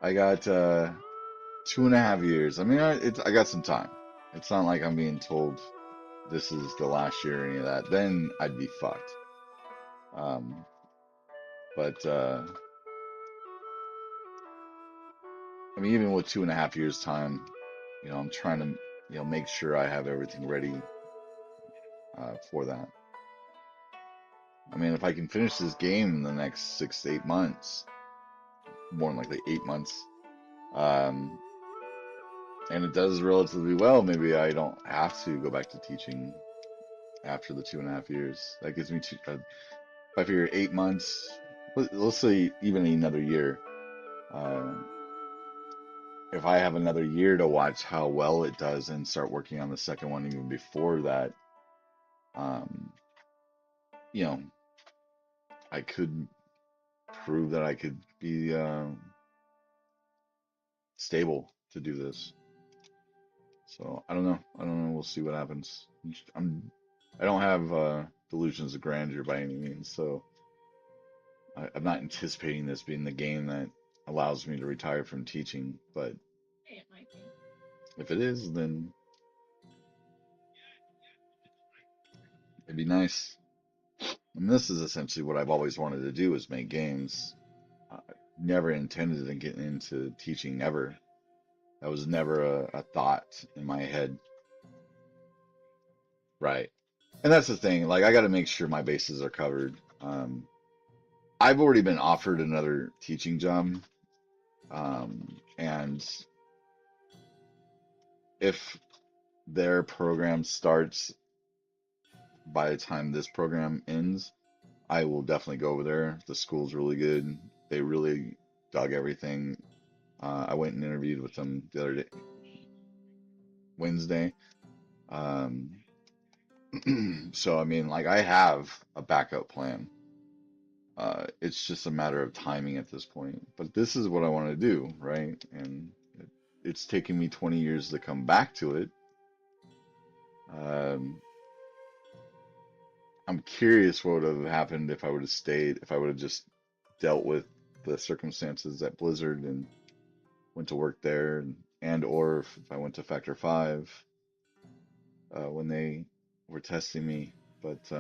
I got 2.5 years. I mean, I got some time. It's not like I'm being told this is the last year or any of that. Then I'd be fucked. Um, but I mean, even with 2.5 years time, I'm trying to, make sure I have everything ready for that. I mean, if I can finish this game in the next 6 to 8 months, more than likely 8 months, um, and it does relatively well, maybe I don't have to go back to teaching after the 2.5 years. That gives me if I figure 8 months, let's say even another year. Uh, if I have another year to watch how well it does and start working on the second one even before that, um, you know, I could prove that I could be stable to do this. So I don't know. I don't know. We'll see what happens. I don't have delusions of grandeur by any means, so I'm not anticipating this being the game that allows me to retire from teaching. But Hey, it might be. if it is, then it'd be nice. And this is essentially what I've always wanted to do is make games. I never intended to get into teaching ever. That was never a thought in my head. Right. And that's the thing. Like I got to make sure my bases are covered. I've already been offered another teaching job. And if their program starts by the time this program ends, I will definitely go over there. The school's really good. They really dug everything. I went and interviewed with them the other day, Wednesday. Um, so I mean, like I have a backup plan. It's just a matter of timing at this point. But this is what I want to do, right? And it's taken me 20 years to come back to it. Um, I'm curious what would have happened if I would have stayed, if I would have just dealt with the circumstances at Blizzard and went to work there, and or if I went to Factor 5 when they were testing me. But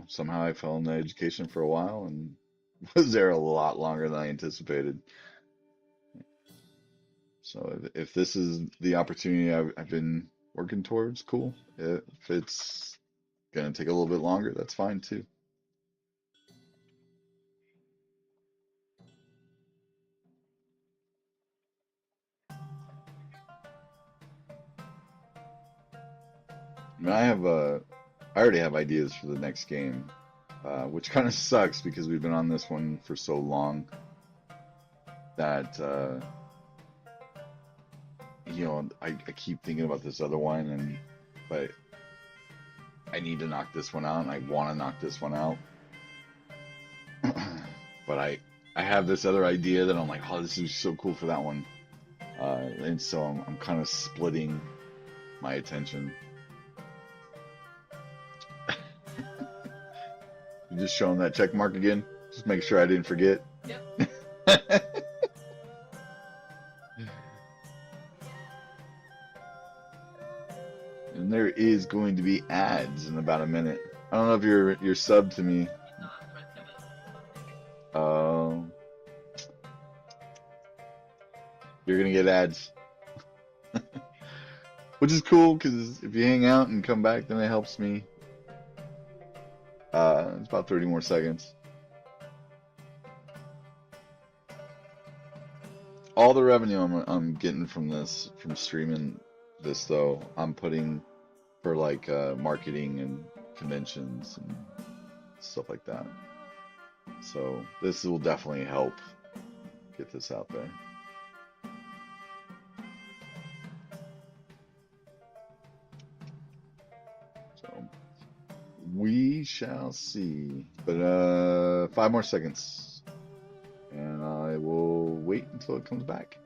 somehow I fell into education for a while and was there a lot longer than I anticipated. So if this is the opportunity I've been working towards, cool. If it's gonna take a little bit longer, that's fine too. mean, I already have ideas for the next game, which kind of sucks because we've been on this one for so long that I keep thinking about this other one, but I need to knock this one out, and I want to knock this one out. But I have this other idea that I'm like, oh, this is so cool for that one, and so I'm kind of splitting my attention. Just showing that check mark again, just make sure I didn't forget. Yep. And there is going to be ads in about a minute. I don't know if you're subbed to me. Um, you're gonna get ads, which is cool because if you hang out and come back, then it helps me. It's about 30 more seconds. All the revenue I'm getting from streaming this though, I'm putting for like marketing and conventions and stuff like that. So this will definitely help get this out there. So we shall see. But 5 more seconds. And I will wait until it comes back.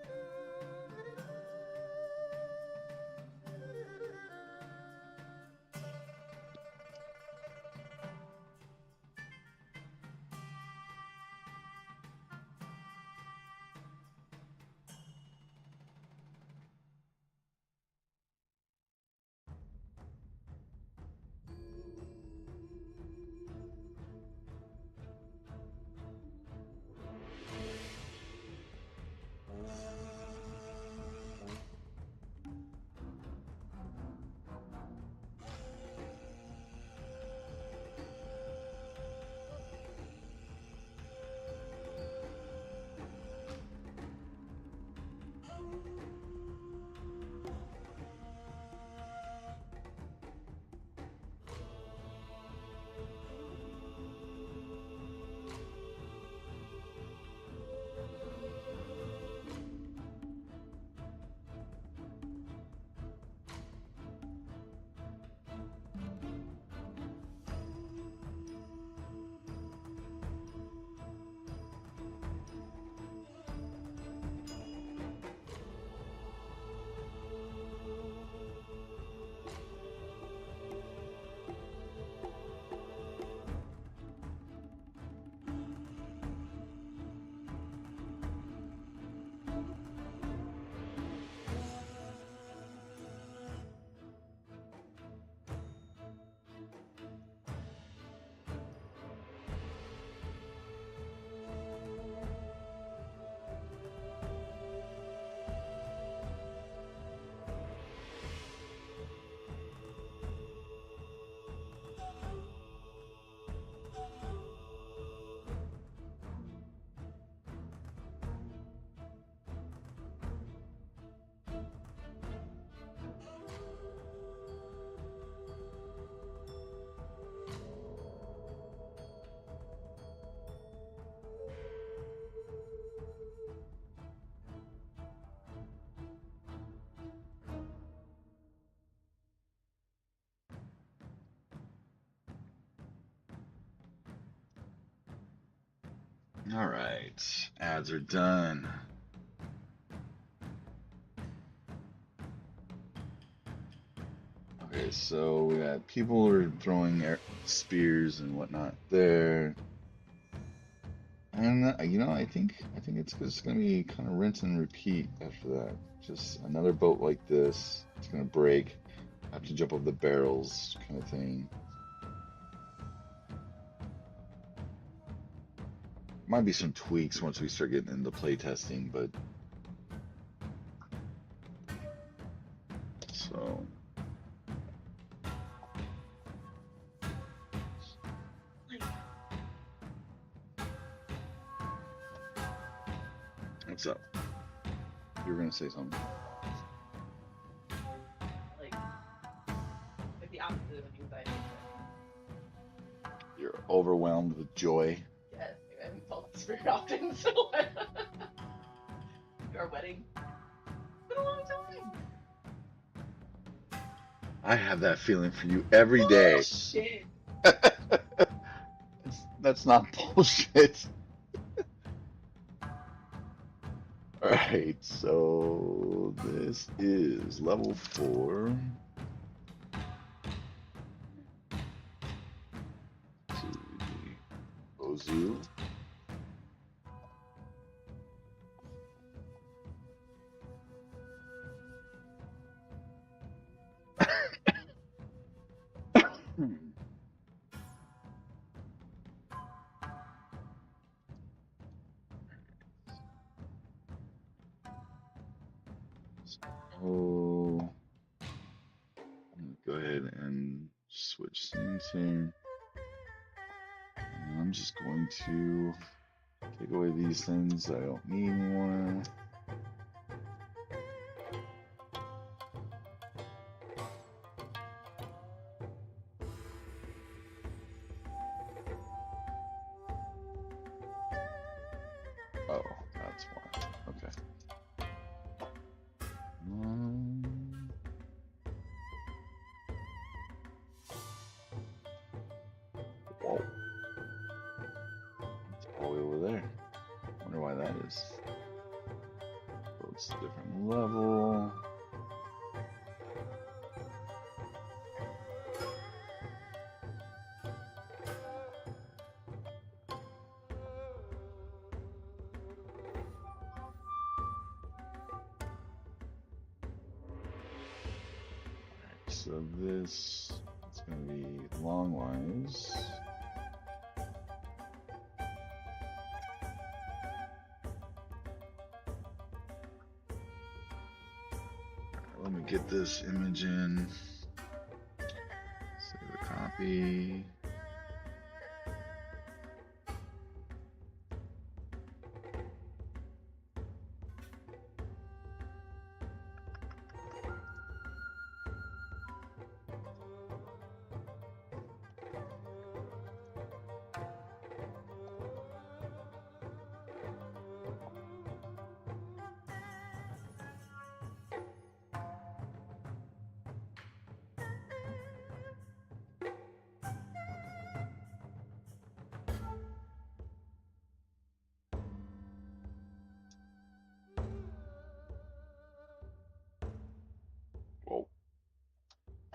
All right, ads are done. Okay, so we got people are throwing spears and whatnot there, and I think it's just gonna be kind of rinse and repeat after that. Just another boat like this, it's gonna break, have to jump over the barrels, kind of thing. Might be some tweaks once we start getting into play testing, but so. What's up? You were gonna say something. Like the opposite of anxiety. You're overwhelmed with joy. Yes, I haven't felt this very often, so our wedding. It's been a long time. I have that feeling for you every day. Bullshit. That's not bullshit. Alright, so this is level 4. Ozu. So go ahead and switch scenes here. And I'm just going to take away these things I don't need anymore. Oh, that's why. Okay. Whoa. It's all the way over there. Wonder why that is. So it's a different level. So this is going to be long lines. Let me get this image in. Save a copy. Whoa.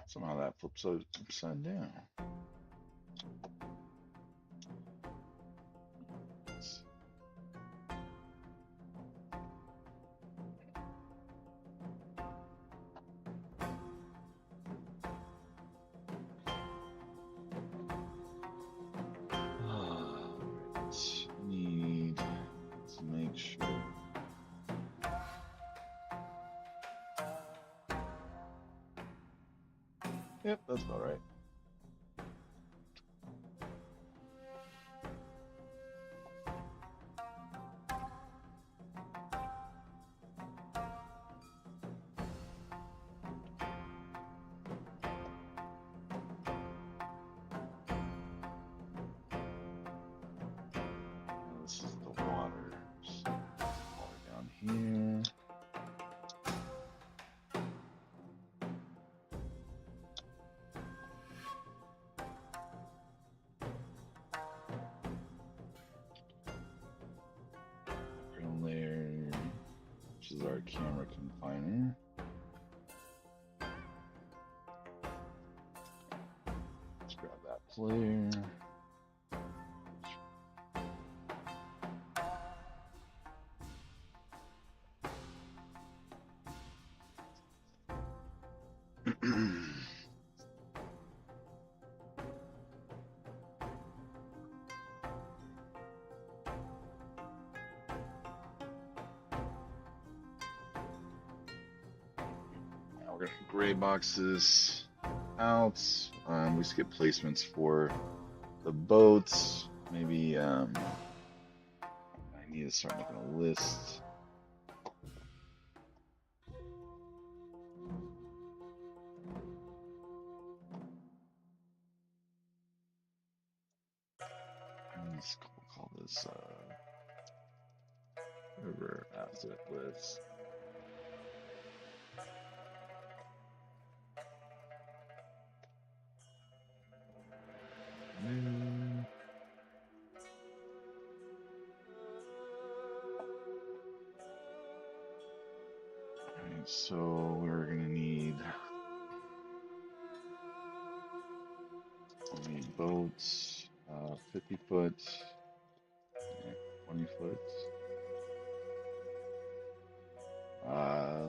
Somehow that flips upside down. Need to make sure. Yep, that's about right. This is the water. So water down here. Background layer, which is our camera confiner. Let's grab that player. Now we're gonna gray box this out. We skip placements for the boats. Maybe I need to start making a list. we'll call this river asset list. New. Alright, so we're gonna need boats, 50 foot and 20 foot.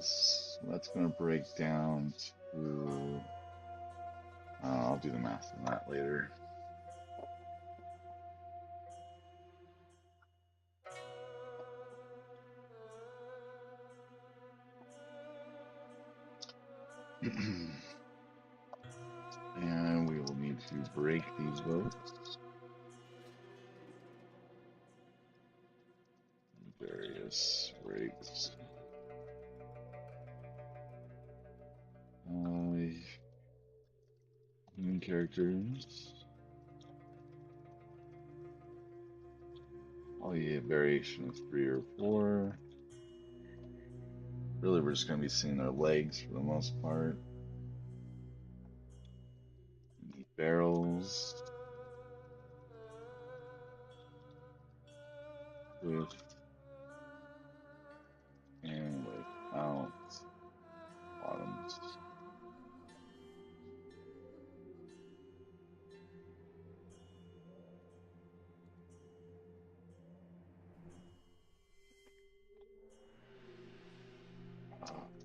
So that's gonna break down to I'll do the math on that later. And we will need to break these boats. Various breaks. Human characters. Probably a variation of 3 or 4. Really, we're just going to be seeing their legs for the most part. Need barrels. With and without bottoms.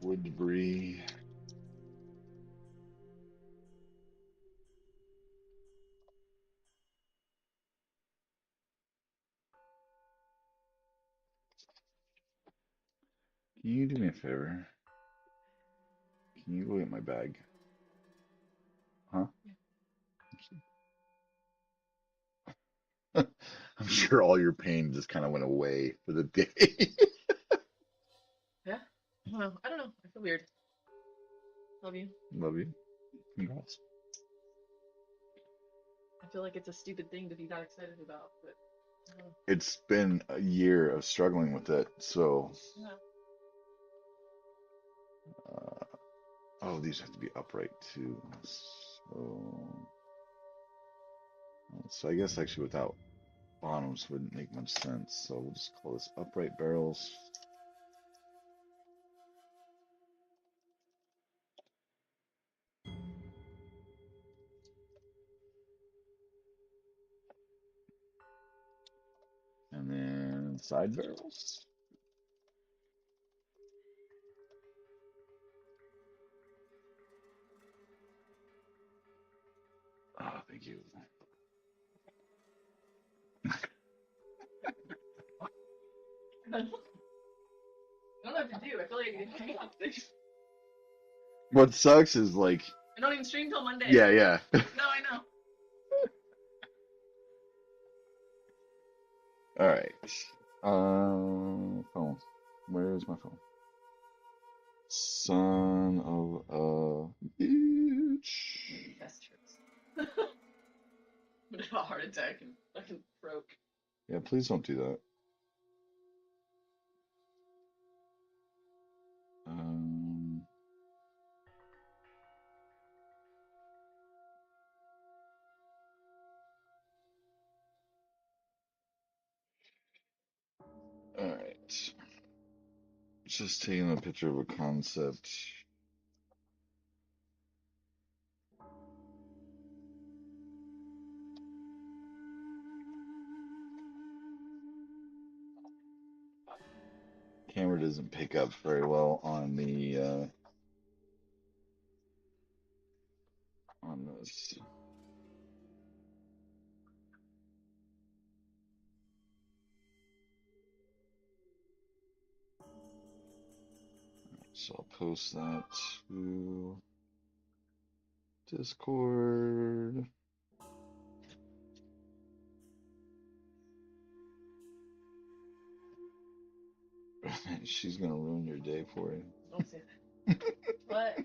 Wood debris. Can you do me a favor? Can you go get my bag? Huh? I'm sure all your pain just kind of went away for the day. Yeah. Well, I don't know. I feel weird. Love you. Love you. Congrats. I feel like it's a stupid thing to be that excited about, but It's been a year of struggling with it, so. yeah. Uh, oh, these have to be upright too. So I guess actually without bottoms wouldn't make much sense. So we'll just call this upright barrels. And then side barrels. Oh, thank you. I don't know what to do. I feel like I hang on this. What sucks is like, I don't even stream till Monday. yeah, yeah. No, I know. All right. Phone. Where is my phone? Son of a bitch. Chest hurts. I'm gonna have a heart attack and fucking broke. Yeah, please don't do that. Um, all right. Just taking a picture of a concept. Camera doesn't pick up very well on the on this. So I'll post that to Discord. She's gonna ruin your day for you. Don't say that. What?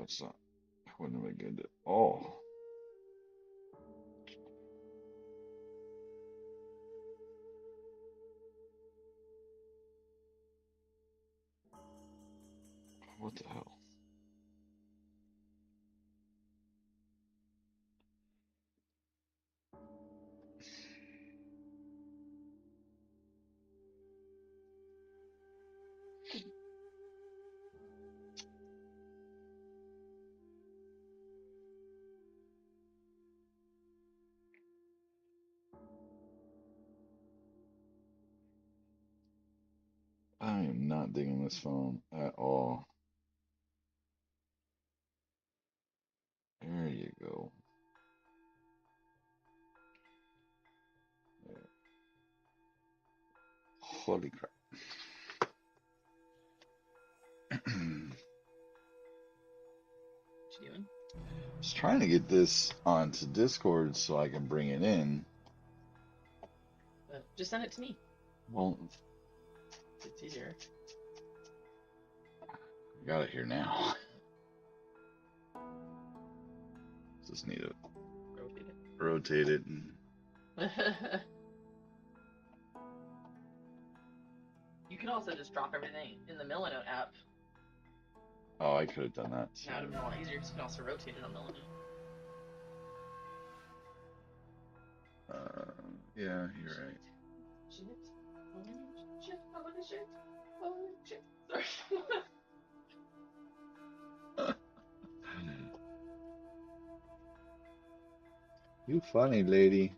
That's not, that wasn't really good at all. What the hell? I am not digging this phone at all. There you go. There. Holy crap. What you doing? Just trying to get this onto Discord so I can bring it in. Just send it to me. Well, It's easier. I got it here now. Just need to rotate it. You can also just drop everything in the Milanote app. Oh, I could have done that. That would have been a lot easier because you can also rotate it on Milanote. Yeah, you're right. Shit. Shit. Holy shit. Holy shit. Sorry. You funny lady.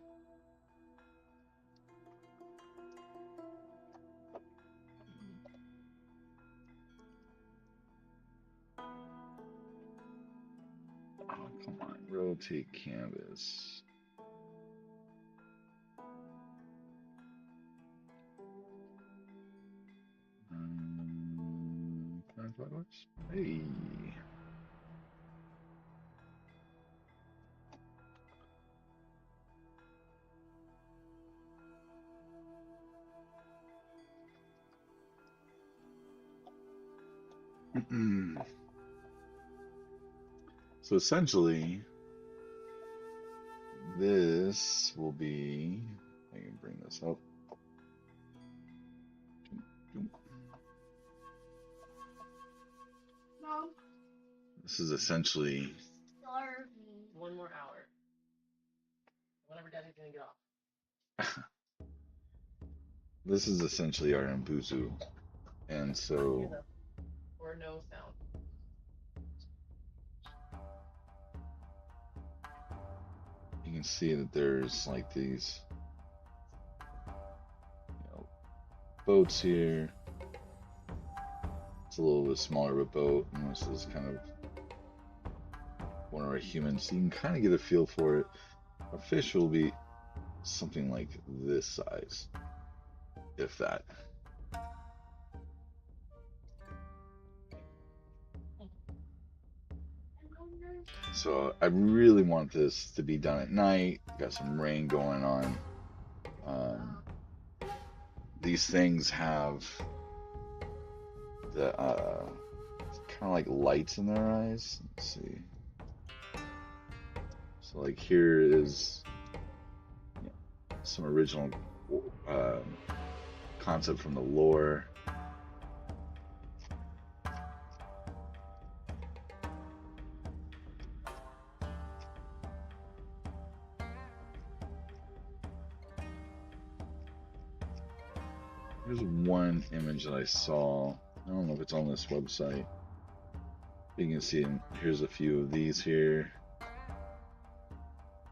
Oh, come on. Rotate canvas. $5. Hey. So essentially, this will be, I can bring this up. Mom. This is essentially. One more hour. Whenever Daddy's gonna get off. This is essentially our Mbuzu. And so. Or no sound. You can see that there's like these, boats here. It's a little bit smaller of a boat, and this is kind of one of our humans. So you can kind of get a feel for it. A fish will be something like this size, if that. So I really want this to be done at night. Got some rain going on. These things have the kind of like lights in their eyes. Let's see. So like here is some original concept from the lore. Here's one image that I saw. I don't know if it's on this website. You can see, here's a few of these here.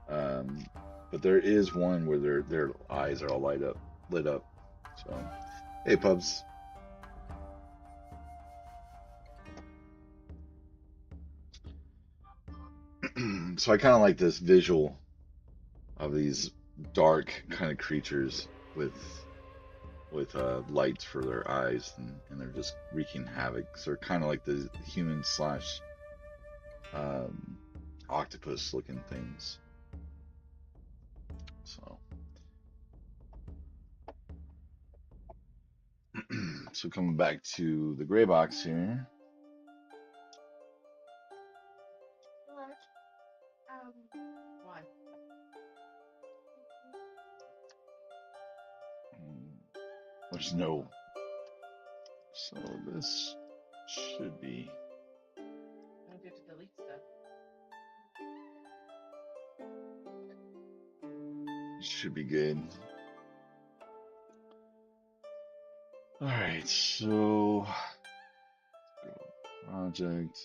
But there is one where their eyes are all lit up. So, hey pubs. So I kind of like this visual of these dark kind of creatures with lights for their eyes, and they're just wreaking havoc. So they're kind of like the human slash octopus looking things. So coming back to the gray box here. there's no. So this should be I don't have to delete stuff. should be good. All right, so project.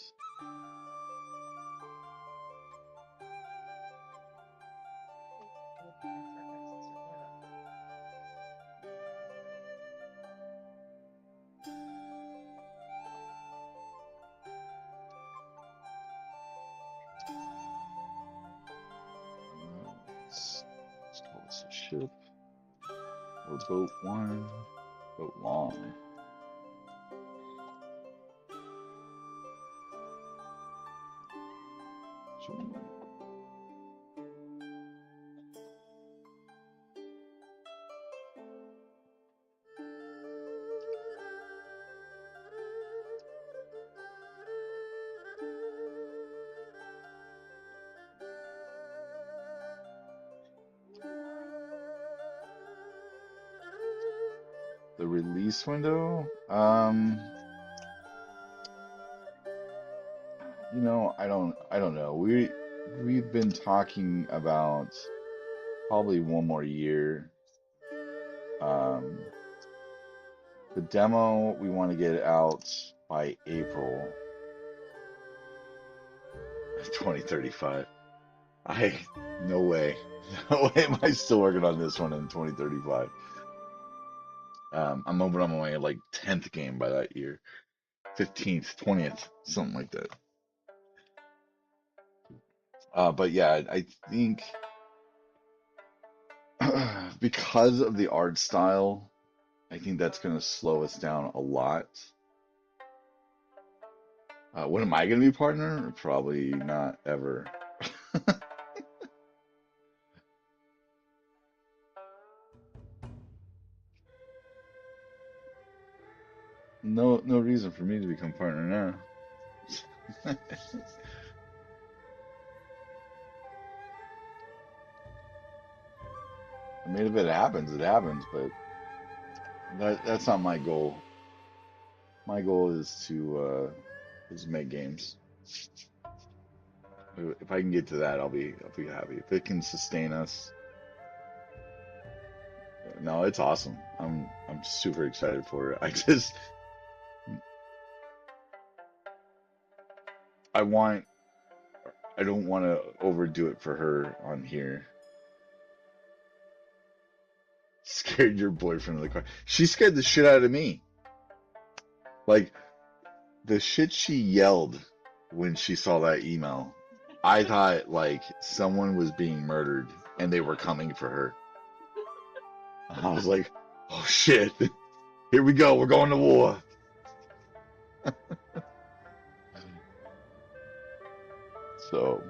Let's call this a ship or boat one, boat long. So, the release window, I don't know. We've been talking about probably one more year. Um, the demo we want to get out by April 2035. No way. No way am I still working on this one in 2035. I'm hoping I'm on my like 10th game by that year. 15th, 20th, something like that. But yeah, I think because of the art style, I think that's going to slow us down a lot. When am I going to be partner? Probably not ever. No reason for me to become partner now. I mean, if it happens, it happens, but that's not my goal. My goal is make games. If I can get to that, I'll be happy. If it can sustain us, no, it's awesome. I'm super excited for it. I want I don't want to overdo it for her on here. Scared your boyfriend of the car. She scared the shit out of me. Like the shit she yelled when she saw that email. I thought like someone was being murdered and they were coming for her. I was like, oh shit, here we go, we're going to war. So,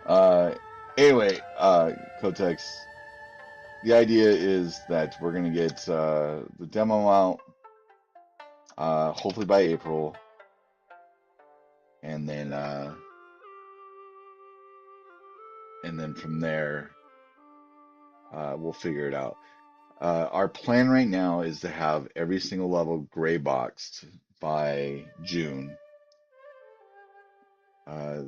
uh, anyway, Kotex, the idea is that we're gonna get the demo out, hopefully by April, and then from there, we'll figure it out. Our plan right now is to have every single level gray boxed by June. Uh,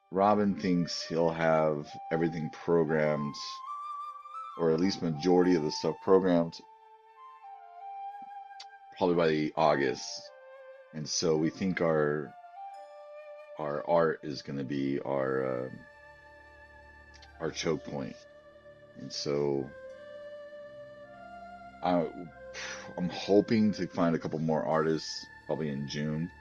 Robin thinks he'll have everything programmed, or at least majority of the stuff programmed, probably by August. And so we think our art is going to be our choke point. And so I, I'm hoping to find a couple more artists probably in June,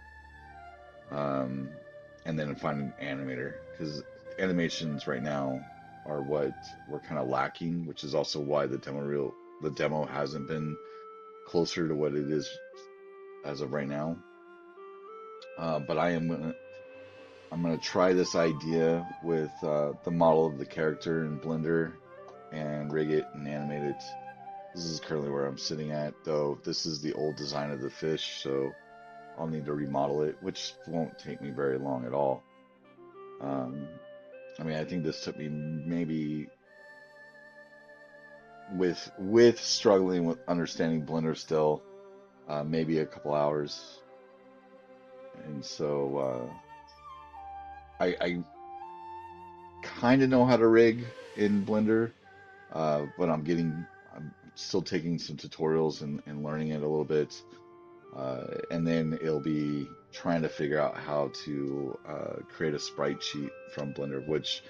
and then find an animator because animations right now are what we're kind of lacking, which is also why the demo hasn't been closer to what it is as of right now. But I'm gonna try this idea with the model of the character in Blender and rig it and animate it. This is currently where I'm sitting at, though this is the old design of the fish, so I'll need to remodel it, which won't take me very long at all. I mean, I think this took me with struggling with understanding Blender still, maybe a couple hours. And so I kind of know how to rig in Blender, but I'm still taking some tutorials and learning it a little bit. And then it'll be trying to figure out how to create a sprite sheet from Blender, which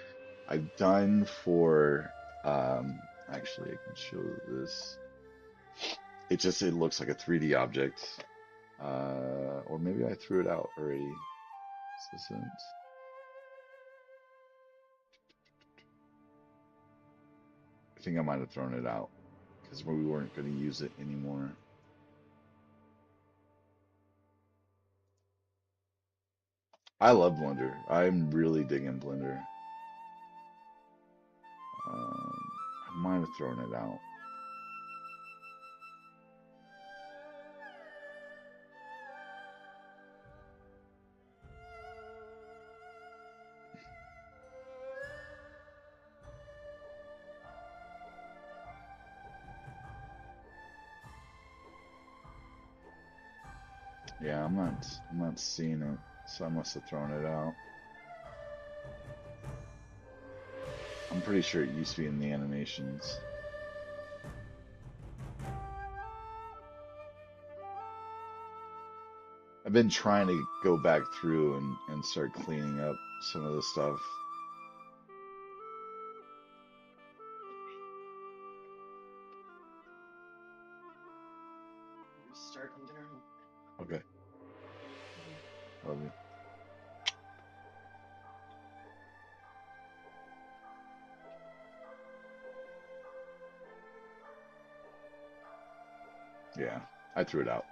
I've done for, actually I can show this. It looks like a 3D object. Or maybe I threw it out already. This isn't. I think I might have thrown it out because we weren't going to use it anymore. I love Blender. I'm really digging Blender. I might have thrown it out. Yeah, I'm not seeing it, so I must have thrown it out. I'm pretty sure it used to be in the animations. I've been trying to go back through and start cleaning up some of the stuff. Start on dinner. Okay, love you. Yeah, I threw it out.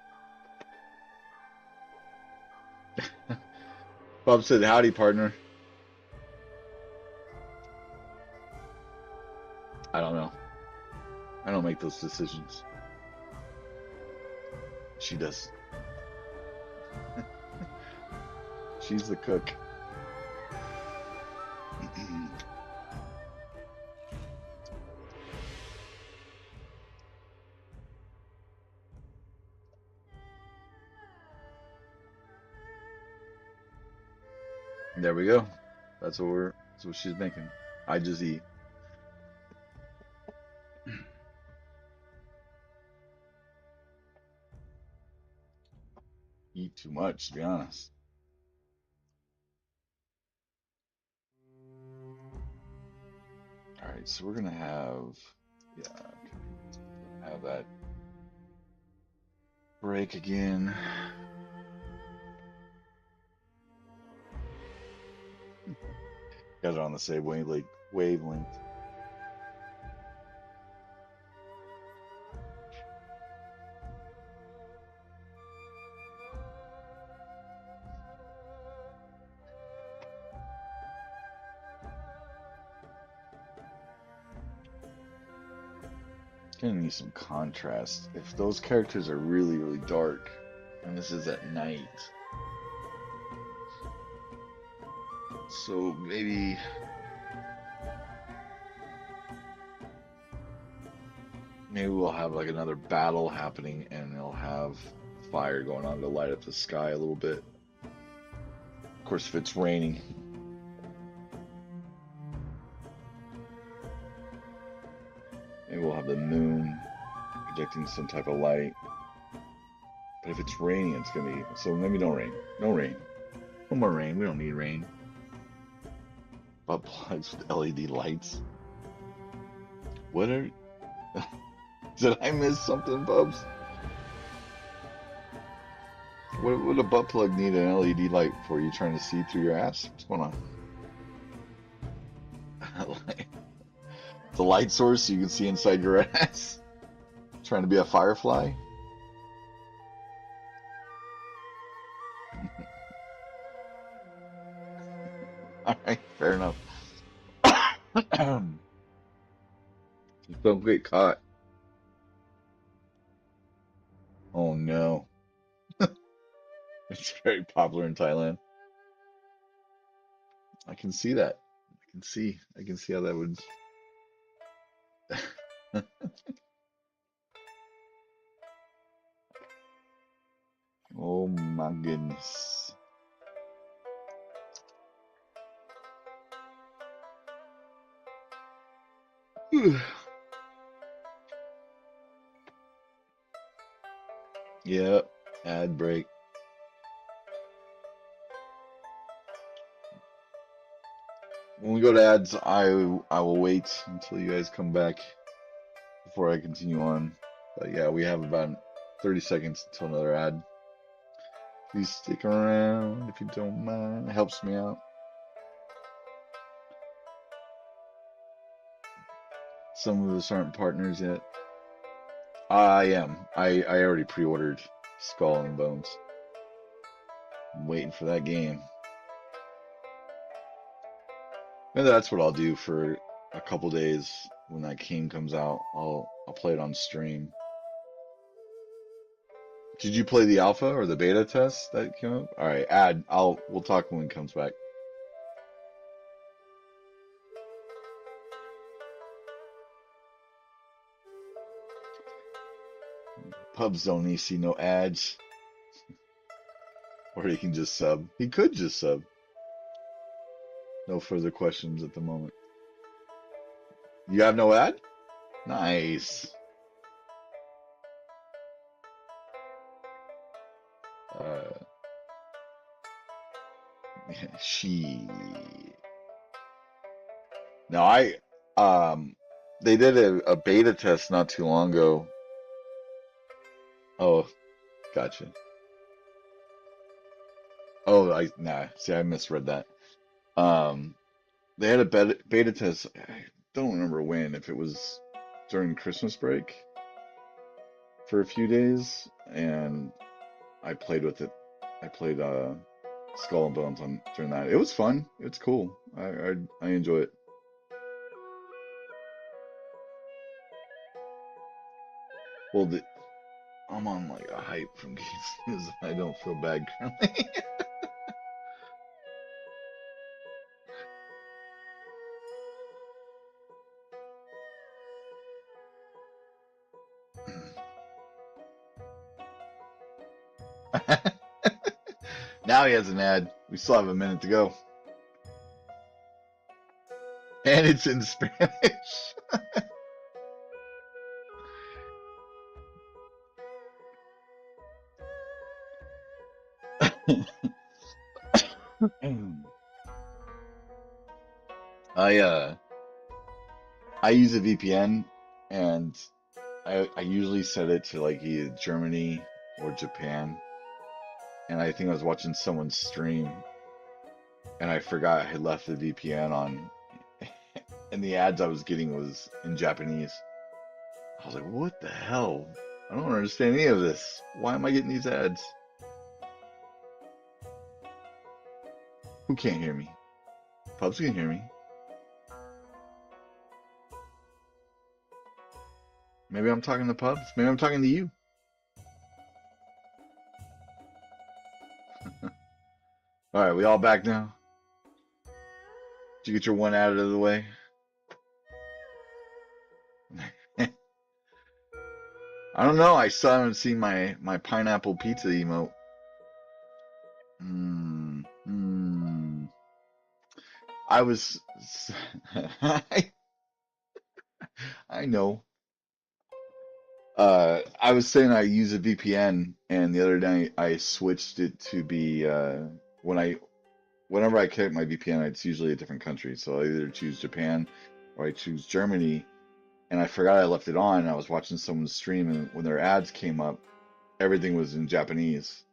Bob said, "Howdy, partner." I don't know. I don't make those decisions. She does. She's the cook. There we go. That's what she's making. I just eat. Eat too much, to be honest. All right, so we're gonna yeah, have that break again. Got it on the same wavelength. Gonna need some contrast. If those characters are really dark, and this is at night, so maybe we'll have like another battle happening, and they'll have fire going on to light up the sky a little bit. Of course, if it's raining. Maybe we'll have the moon projecting some type of light. But if it's raining, it's gonna be so maybe no rain. No rain. No more rain. We don't need rain. Butt plugs with LED lights. What are did I miss something, Bubs? What would a butt plug need an LED light for? You trying to see through your ass? What's going on? The light source so you can see inside your ass? Trying to be a firefly? Alright, fair enough. Just don't get caught. Oh no. It's very popular in Thailand. I can see that. I can see how that would Oh my goodness. Yep, ad break. When we go to ads, I will wait until you guys come back before I continue on. But yeah, we have about 30 seconds until another ad. Please stick around if you don't mind. It helps me out. Some of us aren't partners yet. I am. I already pre-ordered Skull and Bones. I'm waiting for that game. Maybe that's what I'll do for a couple days when that game comes out. I'll play it on stream. Did you play the alpha or the beta test that came up? All right, we'll talk when it comes back. Pubs don't need to see no ads. Or he can just sub. He could just sub. No further questions at the moment. You have no ad? Nice. Uh, she. No, they did a beta test not too long ago. Oh, gotcha. Oh, see, I misread that. Um, they had a beta test. I don't remember when, if it was during Christmas break for a few days, and I played with it. I played Skull and Bones on during that. It was fun. It's cool. I enjoy it. Well, I'm on like a hype from games news. I don't feel bad currently. Now he has an ad. We still have a minute to go. And it's in Spanish. I uh I use a VPN, and I usually set it to like either Germany or Japan. And I think I was watching someone stream, and I forgot I had left the VPN on, and the ads I was getting was in Japanese. I was like, what the hell? I don't understand any of this. Why am I getting these ads? Who can't hear me? Pubs can hear me. Maybe I'm talking to Pubs. Maybe I'm talking to you. All right, we all back now? Did you get your one ad out of the way? I don't know. I still haven't seen my pineapple pizza emote. I was. I know. I was saying I use a VPN, and the other night I switched it to be when whenever I connect my VPN, it's usually a different country. So I either choose Japan or I choose Germany, and I forgot I left it on. And I was watching someone's stream, and when their ads came up, everything was in Japanese.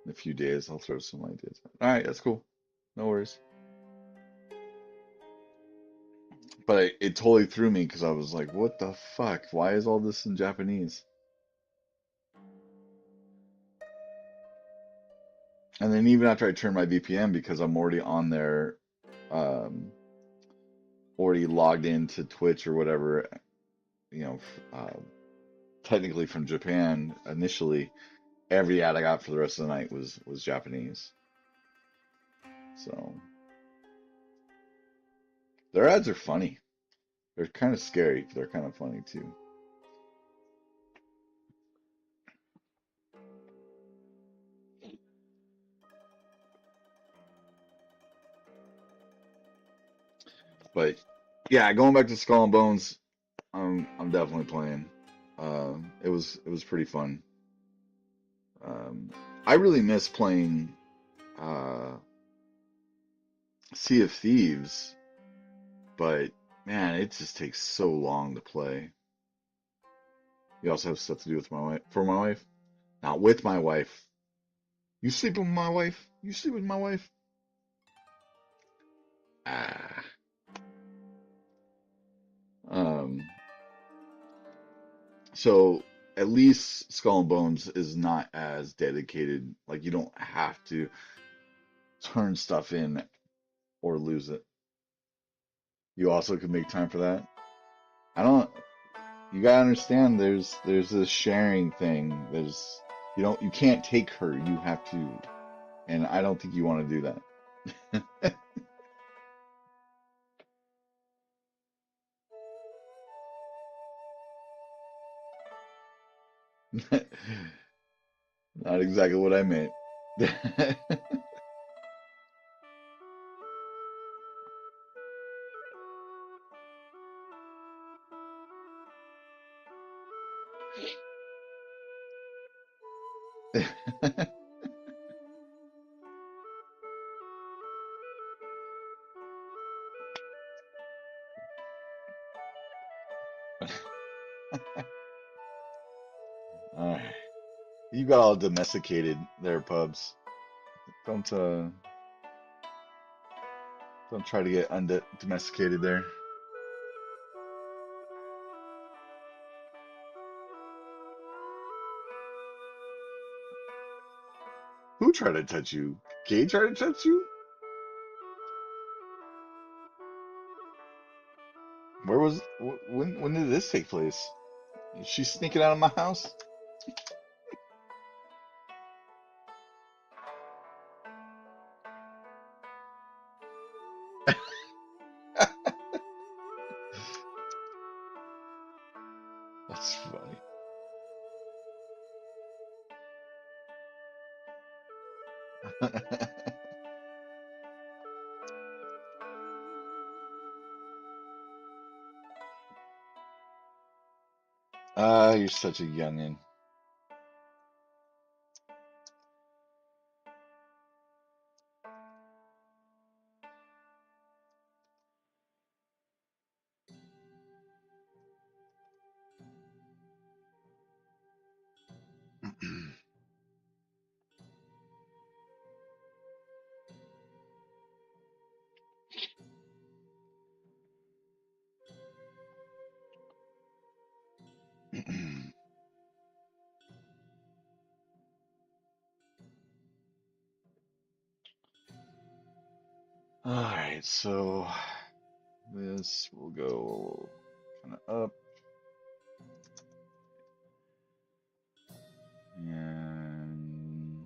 In a few days, I'll throw some ideas. All right, that's cool. No worries. But it totally threw me because I was like, what the fuck? Why is all this in Japanese? And then even after I turned my VPN, because I'm already on there, um, already logged into Twitch or whatever, you know, technically from Japan initially, every ad I got for the rest of the night was Japanese. So their ads are funny. They're kind of scary, but they're kind of funny too. But yeah, going back to Skull and Bones, I'm definitely playing. It was pretty fun. Um, I really miss playing uh, Sea of Thieves, but man, it just takes so long to play. You also have stuff to do with my wife, for my wife, not with my wife. You sleep with my wife? You sleep with my wife? Ah. Um, so at least Skull and Bones is not as dedicated. Like you don't have to turn stuff in or lose it. You also can make time for that. I don't. You gotta understand. There's this sharing thing. You can't take her. You have to, and I don't think you want to do that. Not exactly what I meant. All right. You got all domesticated there, Pubs. Don't uh don't try to get undomesticated there. Who tried to touch you? Kay tried to touch you? When did this take place? Is she sneaking out of my house? That's funny. Ah, you're such a youngin. All right, so this will go kind of up, and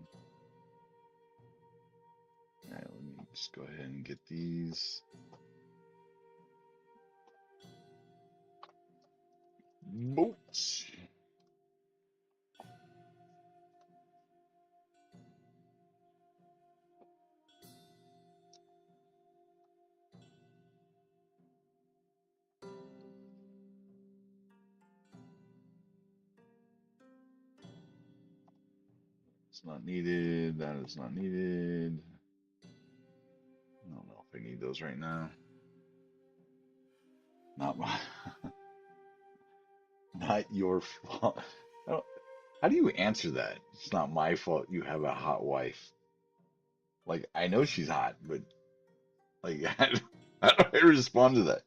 all right, let me just go ahead and get these bolts. It's not needed. That is not needed. I don't know if I need those right now. Not my, not your fault. How do you answer that? It's not my fault you have a hot wife. Like, I know she's hot, but like, how do I respond to that?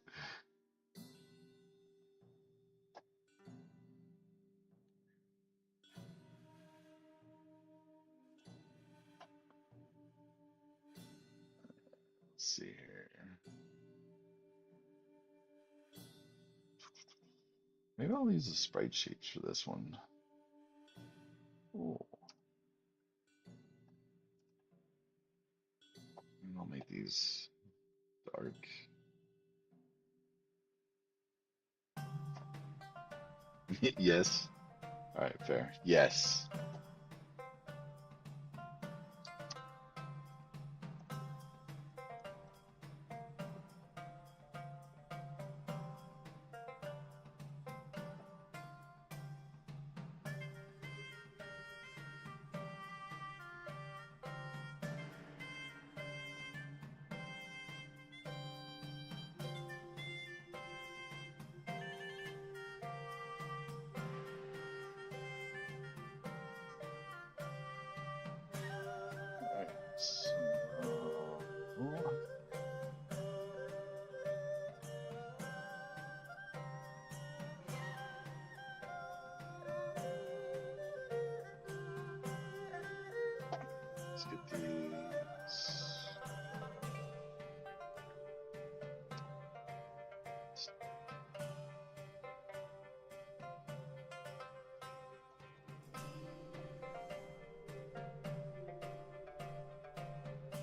Let's see here. Maybe I'll use the sprite sheets for this one. Oh, and I'll make these dark. Yes. All right, fair. Yes. So, let's get these.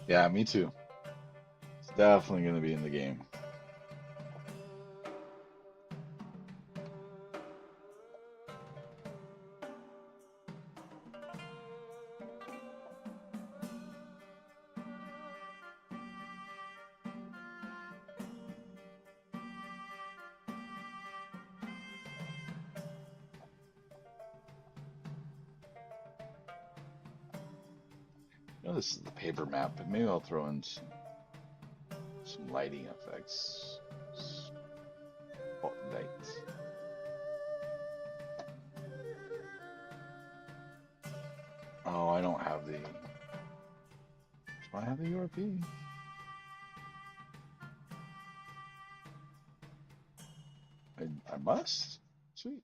Yeah, me too. It's definitely going to be in the game. You know, this is the paper map, but maybe I'll throw in some lighting effects. Spotlights. Oh, I don't have the. Do I have the URP? I must? Sweet.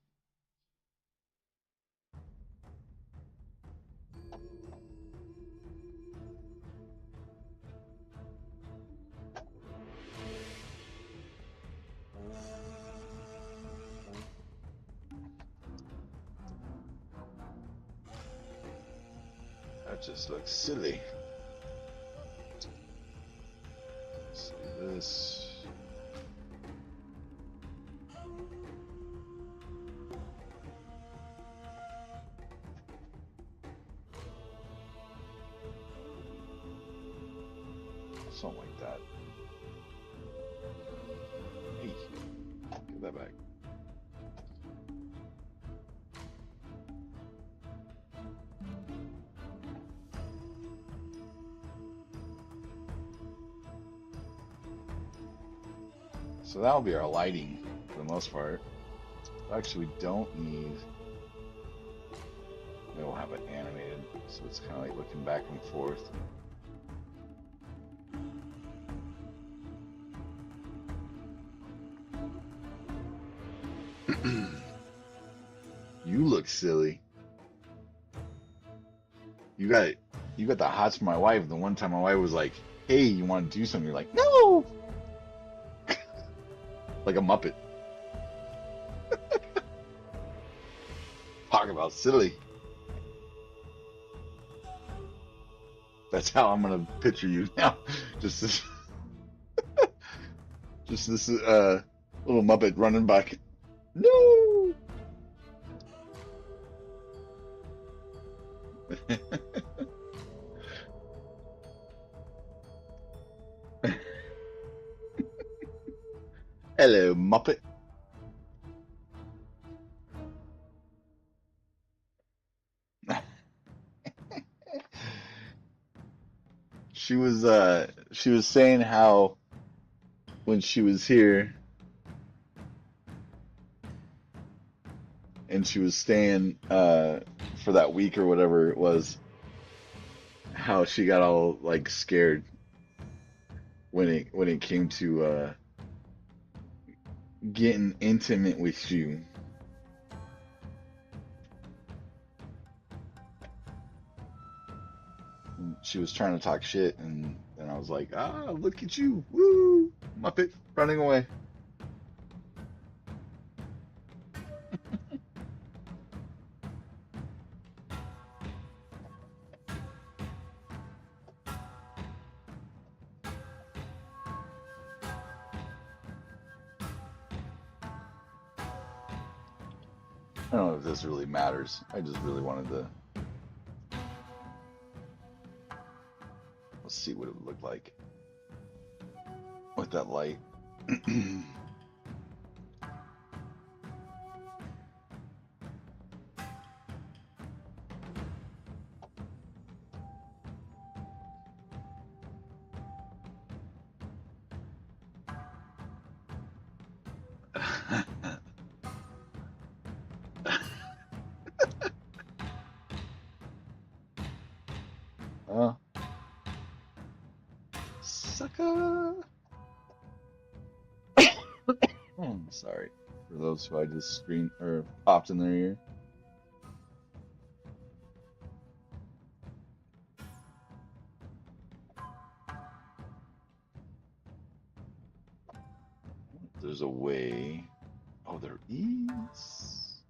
That just looks silly. Let's see this. Something like that. Hey, give that back. So that'll be our lighting for the most part. Actually, we don't need. We'll have it animated, so it's kind of like looking back and forth. You look silly. You got the hots for my wife. The one time my wife was like, "Hey, you want to do something?" You're like, "No," like a Muppet. Talk about silly. That's how I'm gonna picture you now. Just this, just this little Muppet running back. No. Hello, Muppet. She was saying how when she was here and she was staying for that week or whatever it was, how she got all like scared when it came to getting intimate with you. She was trying to talk shit, and I was like, ah, look at you, woo, Muppet running away. I don't know if this really matters. I just really wanted to. Let's see what it would look like with that light. uh, Sorry for those who I just screen or popped in their ear. There's a way. Oh, there is.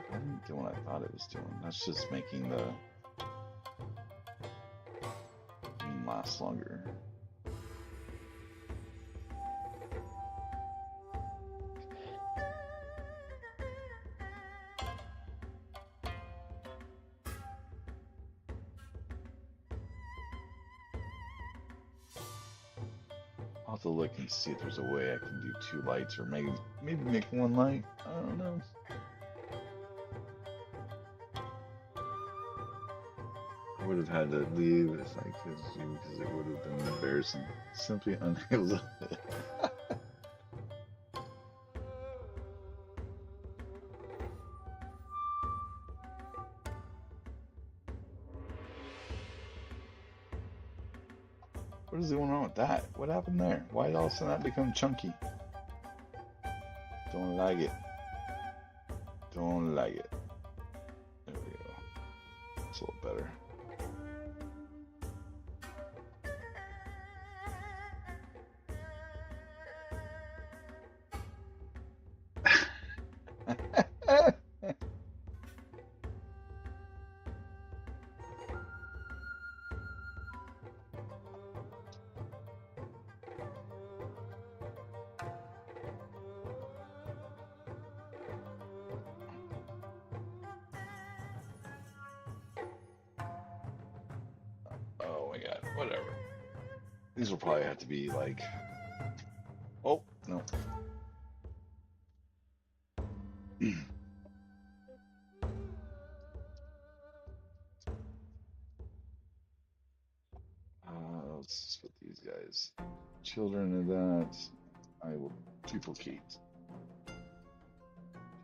I didn't do what I thought it was doing. That's just making the game last longer. I'll have to look and see if there's a way I can do 2 lights or maybe make 1 light. I don't know. I would have had to leave if I could because it would have been embarrassing. Simply unable to. What is going on with that? What happened there? Why did all of a sudden that become chunky? Don't like it. Don't like it. There we go. It's a little better. Oh my god, whatever. These will probably have to be like. Oh, no. Let's just put these guys. Children of that, I will duplicate.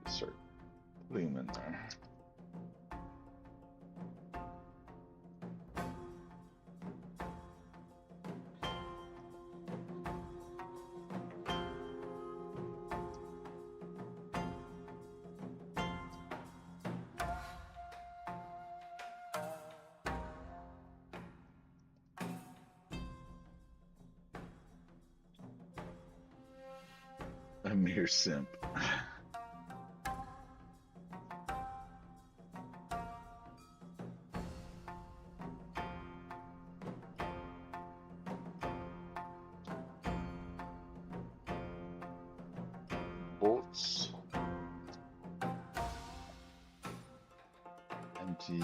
Just start putting them in there. A mere simp. Bolts. Empty.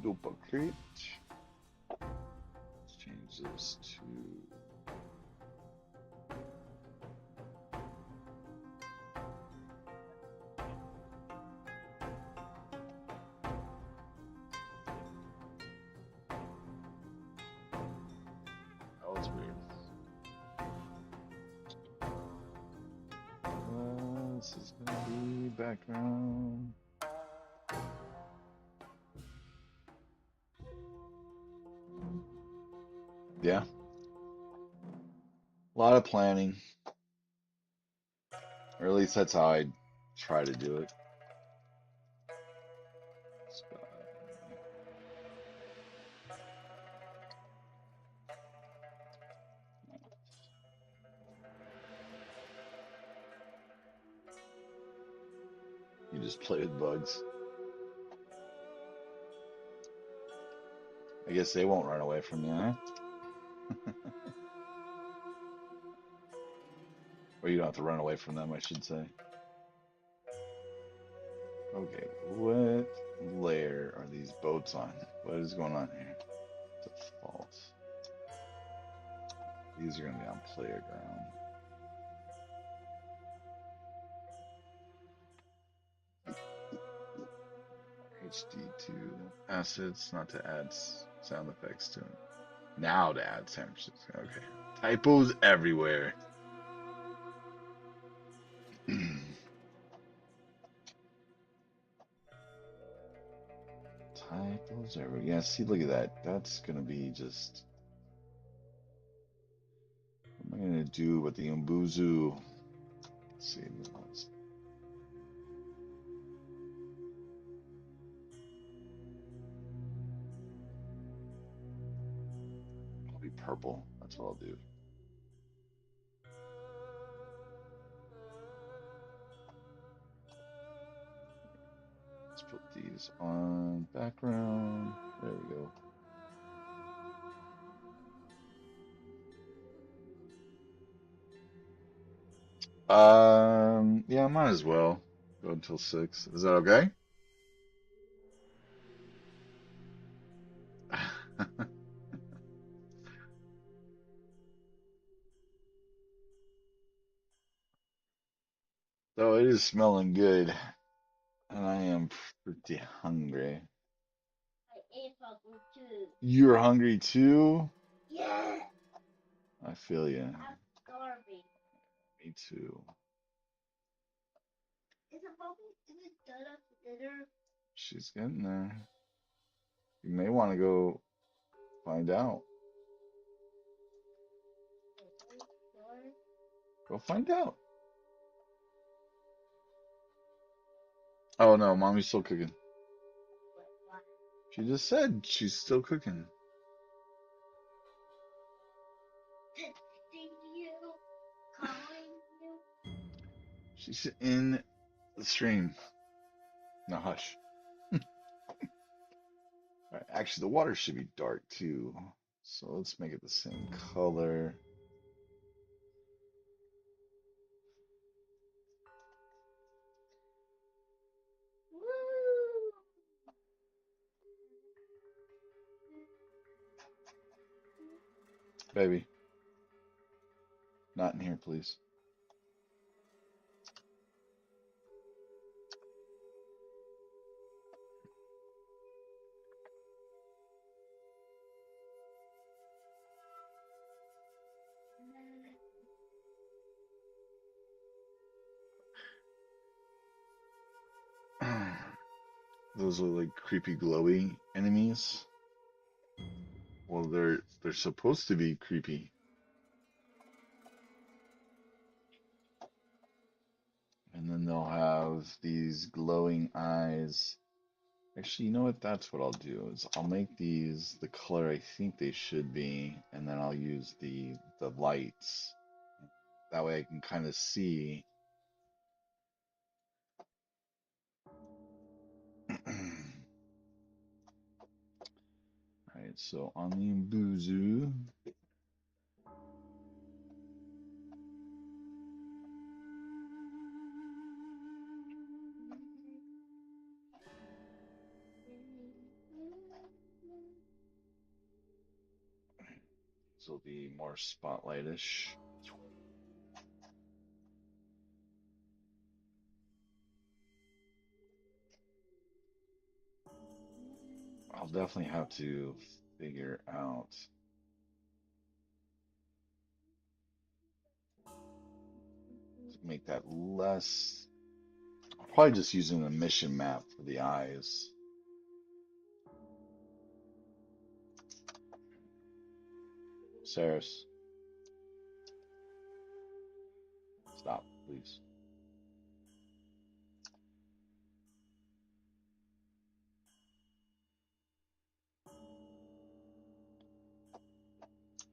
Duplicate. Let's change this to. That was weird. This is gonna be background. Yeah. A lot of planning. Or at least that's how I try to do it. You just play with bugs. I guess they won't run away from you, huh? Or you don't have to run away from them, I should say. Okay, what? layer are these boats on? What is going on here? Default. These are going to be on playground. HD2 assets, not to add sound effects to it. Now to add San Francisco. Okay. Typos everywhere. Typos everywhere. Yeah, see, look at that. That's going to be just. What am I going to do with the Umbuzu? Let's see. It'll be purple. That's what I'll do. Let's put these on background. There we go. Yeah, might as well go until 6. Is that okay? So it is smelling good, and I am pretty hungry. You're hungry too? I feel you. Me too. She's getting there. You may want to go find out. Go find out. Oh no, mommy's still cooking. She just said she's still cooking. She's in the stream. Now hush. All right, actually, the water should be dark too. So let's make it the same color. Baby, not in here, please. Those are like creepy glowy enemies. Well, they're supposed to be creepy. And then they'll have these glowing eyes. Actually, you know what? That's what I'll do is I'll make these the color I think they should be, and then I'll use the lights. That way I can kind of see. All right, so on the Mbuzu, this will be more spotlightish. I'll definitely have to figure out to make that less. I'll probably just using a mission map for the eyes. Saris, stop, please.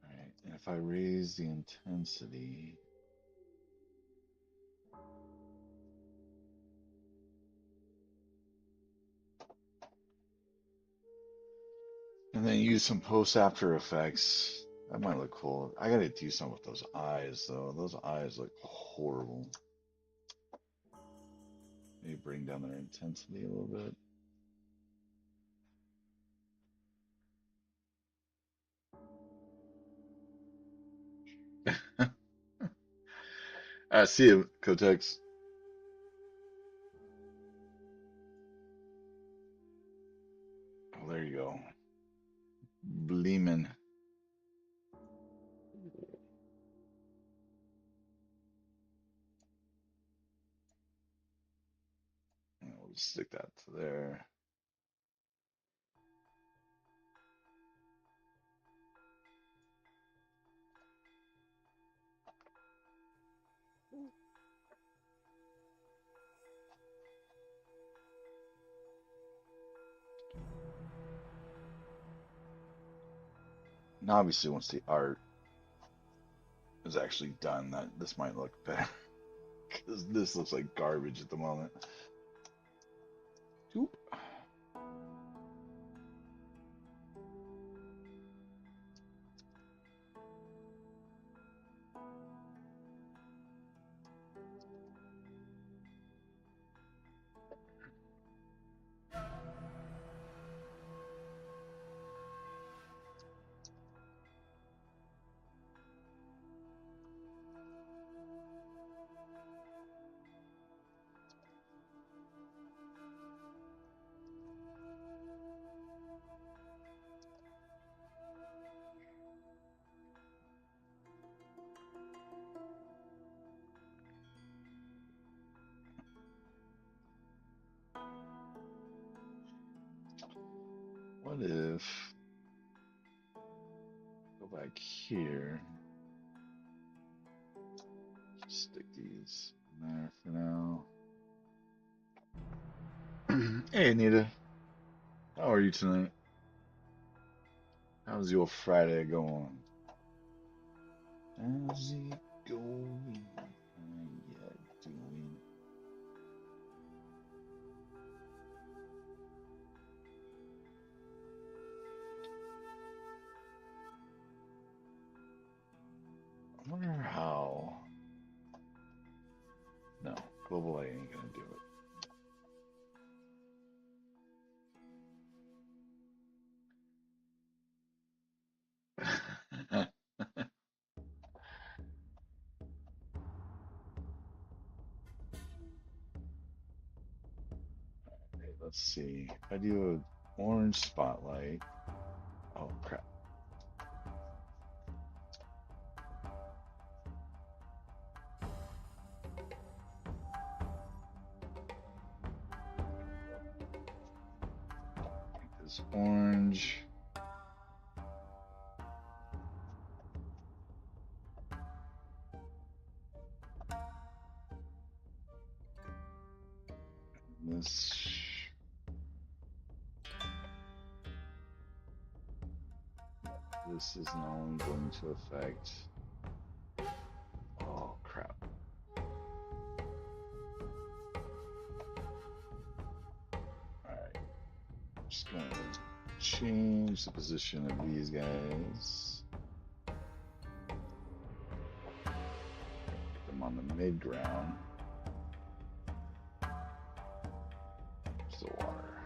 All right, and if I raise the intensity, and then use some post After Effects, that might look cool. I gotta do something with those eyes though. Those eyes look horrible. Maybe bring down their intensity a little bit. See you, Kotex. Oh, there you go. Bleeman. We'll just stick that to there. Now, obviously, once the art is actually done, that this might look better because this looks like garbage at the moment. Oop. What if go back here? Just stick these in there for now. Hey, Anita. How are you tonight? How's your Friday going? How's it going? How you doing? I wonder how. No, global A ain't gonna do it. Okay, let's see. If I do an orange spotlight. Oh crap. Make this orange. This. This is only going to affect. Oh crap. Alright. Just going to change the position of these guys. Put them on the mid ground. The water.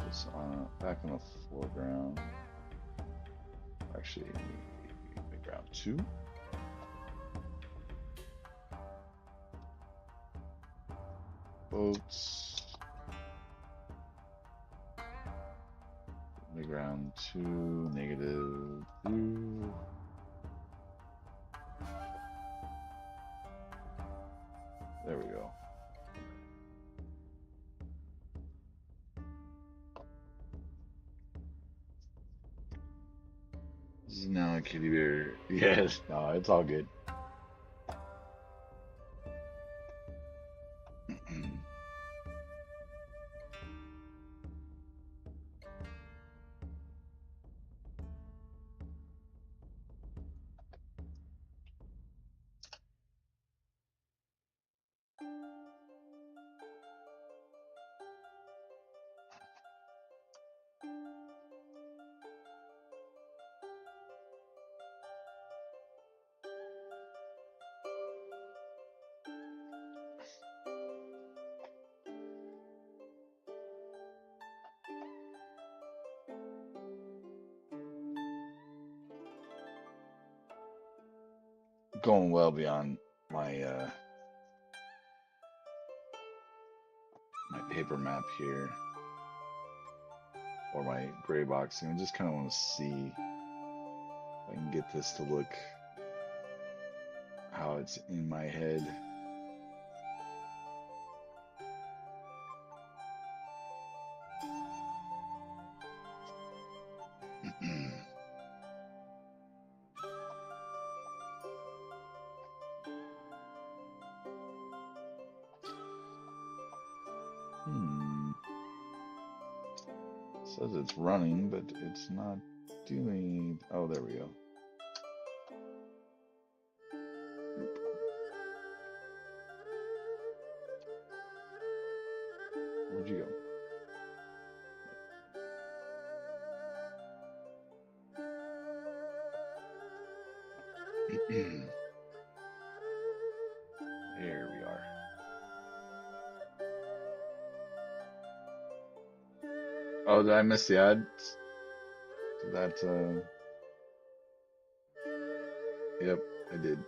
This on back on the foreground. Actually, mid ground 2. Boats. Mid ground 2, negative 2. There we go. This is now a kitty bear. Yes, no, it's all good. going well beyond my my paper map here or my gray boxing. I just kind of want to see if I can get this to look how it's in my head. Hmm. Says it's running, but it's not doing. Oh, there we go. Where'd you go? There we are. Oh, did I miss the ad? Did that, yep, I did.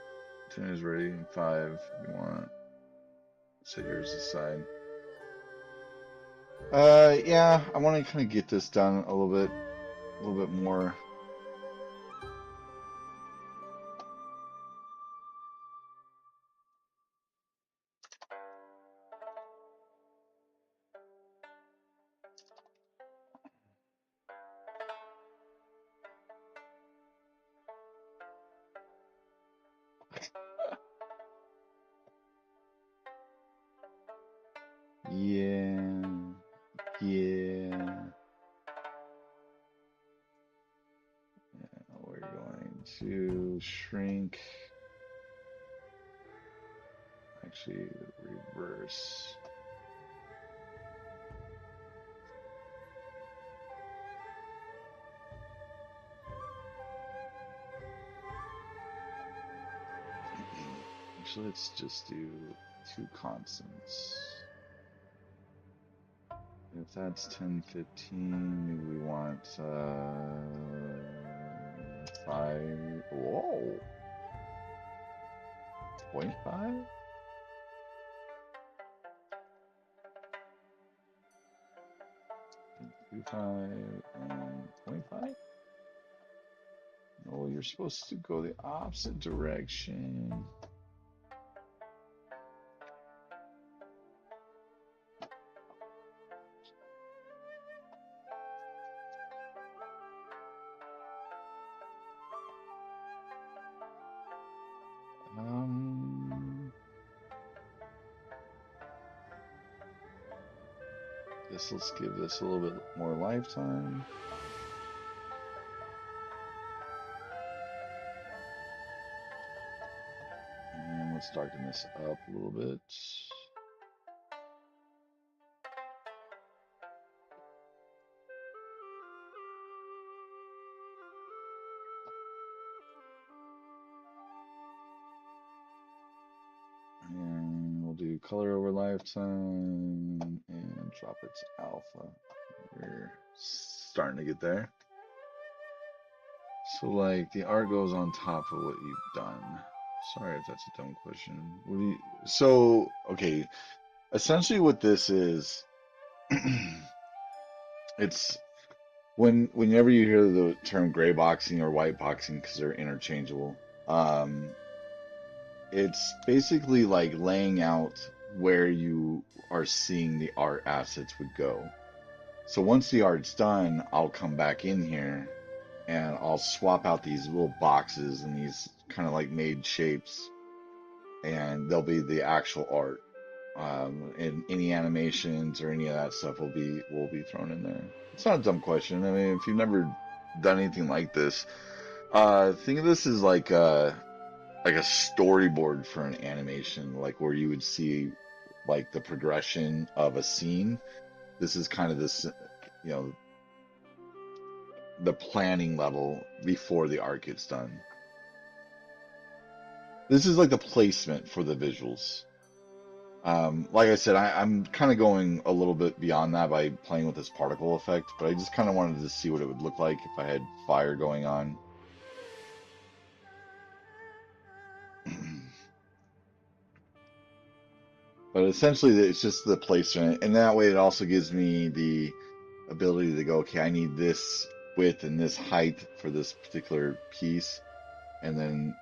Tune is ready. 5. You want set yours aside. Yeah, I want to kind of get this done a little bit more. Yeah, yeah. We're going to shrink. Actually, reverse. Actually, let's just do 2 constants. If that's 10, 15, maybe we want 5. Whoa, 0.5? 2.5 and 0.5? No, you're supposed to go the opposite direction. Guess let's give this a little bit more lifetime. And let's darken this up a little bit. And we'll do color over lifetime and drop it to alpha. We're starting to get there. So like the art goes on top of what you've done. Sorry if that's a dumb question. What do you, so okay, essentially what this is, it's whenever you hear the term gray boxing or white boxing because they're interchangeable, um, it's basically like laying out where you are seeing the art assets would go. So once the art's done, I'll come back in here and I'll swap out these little boxes and these kind of like made shapes, and they'll be the actual art. And any animations or any of that stuff will be thrown in there. It's not a dumb question. I mean, if you've never done anything like this, think of this as like a storyboard for an animation, like where you would see like the progression of a scene. This is kind of this, you know, the planning level before the art gets done. This is like the placement for the visuals. Like I said, I'm kind of going a little bit beyond that by playing with this particle effect, but I just kind of wanted to see what it would look like if I had fire going on. But essentially, it's just the placement, and that way it also gives me the ability to go, okay, I need this width and this height for this particular piece, and then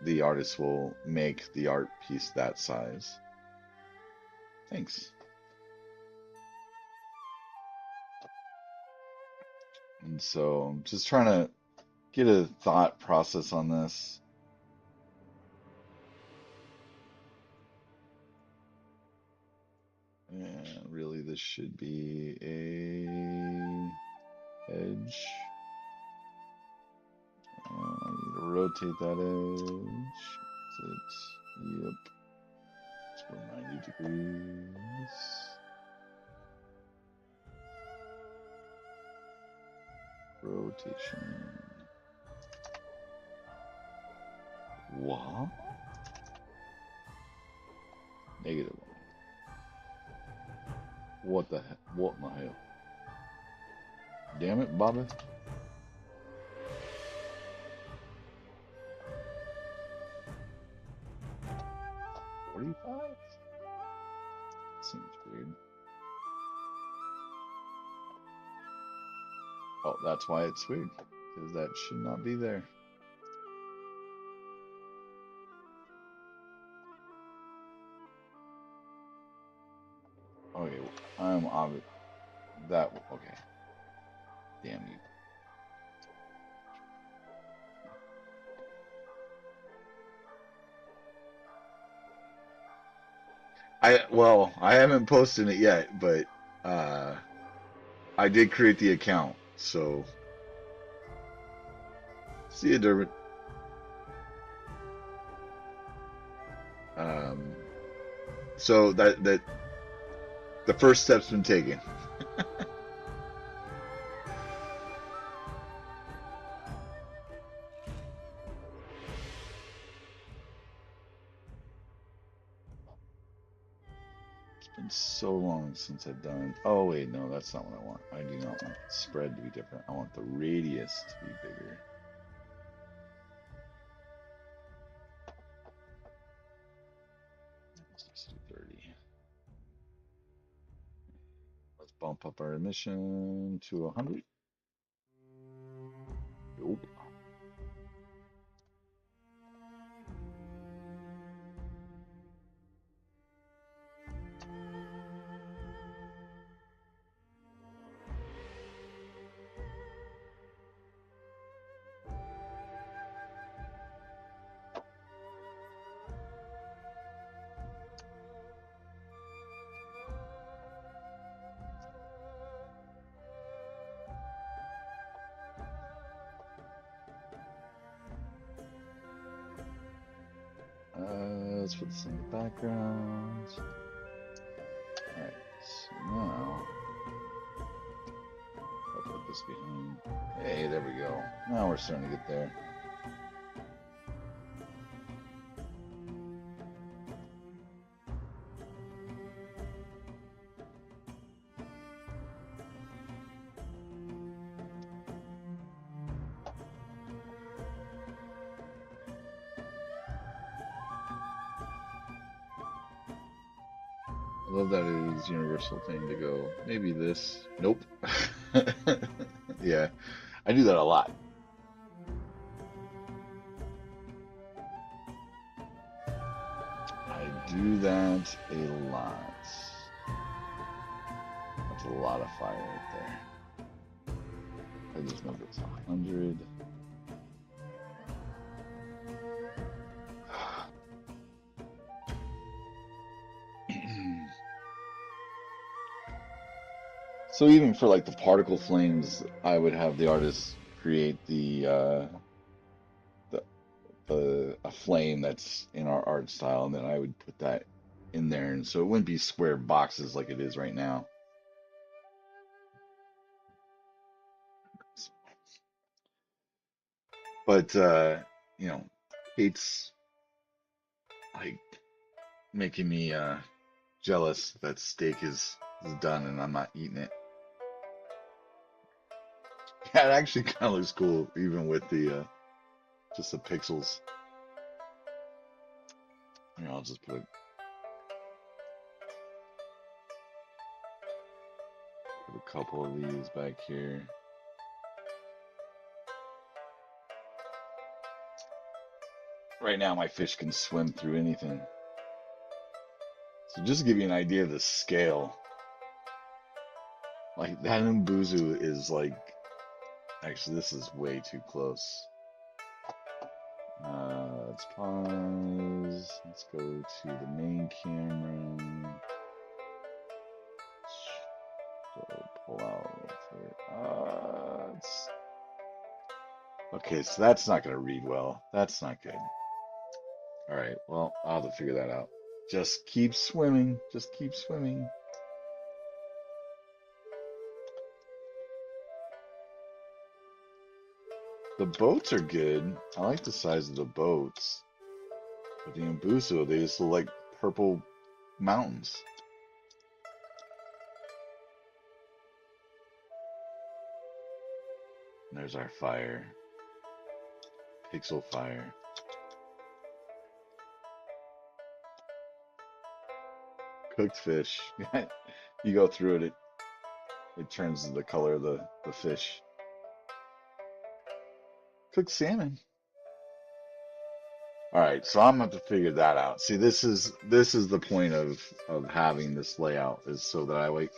the artist will make the art piece that size. Thanks. And so I'm just trying to get a thought process on this. And really, this should be a edge. I need to rotate that edge. Is it? Yep. Let's go 90 degrees. Rotation. What? Negative 1. What the heck? What in the hell? Damn it, Bobby. 45? Seems weird. Oh, that's why it's weird. Because that should not be there. Okay, I'm obvious. Okay. Damn you. I haven't posted it yet, but I did create the account, so see you, Durbin. So that the first step's been taken. It's been so long since I've done. Oh wait, no, that's not what I want. I do not want the spread to be different. I want the radius to be bigger. Let's do 30. Let's bump up our emission to 100. Nope. Let's put this in the background. Alright, so now I'll put this behind. Hey, there we go. Now we're starting to get there. I love that it is a universal thing to go, maybe this. Nope. Yeah, I do that a lot. I do that a lot. That's a lot of fire right there. I just know it's 100. So even for like the particle flames, I would have the artist create a flame that's in our art style, and then I would put that in there, and so it wouldn't be square boxes like it is right now. But you know, Kate's like making me jealous that steak is done and I'm not eating it. Yeah, it actually kind of looks cool, even with the just the pixels. Here, I'll just put couple of these back here. Right now, my fish can swim through anything. So just to give you an idea of the scale, like that Umbuzu is like, actually this is way too close. Let's pause. Let's go to the main camera. So pull out. Okay, so that's not going to read well. That's not good. All right, well, I'll have to figure that out. Just keep swimming. Just keep swimming. The boats are good. I like the size of the boats. But the Umbuzo, they just look like purple mountains. And there's our fire. Pixel fire. Cooked fish. You go through it, it turns the color of the fish. Cooked salmon. All right, so I'm gonna have to figure that out. See, this is the point of having this layout, is so that I like,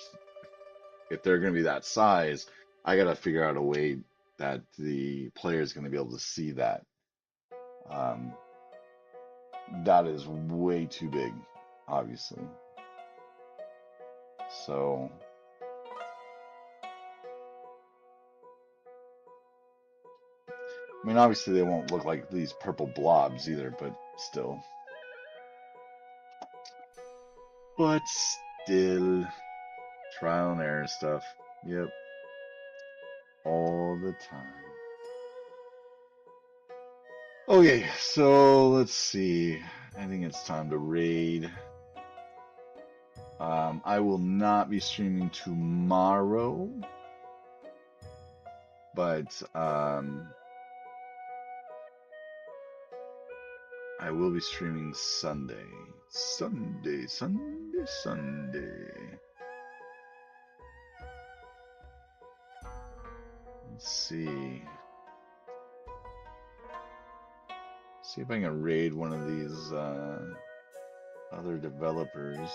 if they're gonna be that size, I gotta figure out a way that the player is gonna be able to see that. That is way too big, obviously. So I mean, obviously they won't look like these purple blobs either, but still. But still, trial and error stuff. Yep, all the time. Okay, so let's see. I think it's time to raid. I will not be streaming tomorrow, but I will be streaming Sunday. Sunday. Let's see. See if I can raid one of these other developers.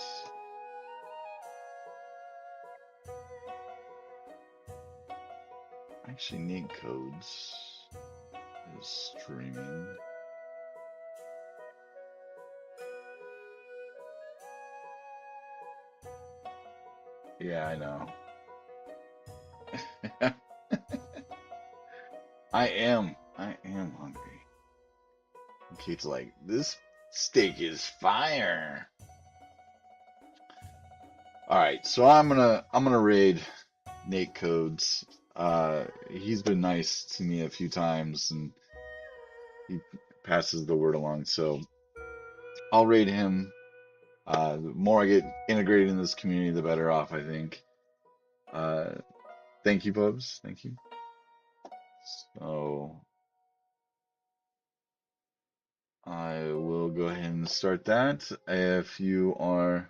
Actually, Nate Codes is streaming. Yeah, I know. I am hungry. Kate's like, this steak is fire. All right, so I'm gonna raid Nate Codes. He's been nice to me a few times, and he passes the word along. So I'll raid him. The more I get integrated in this community, the better off, I think. Thank you, Bubs. Thank you. So I will go ahead and start that. If you are,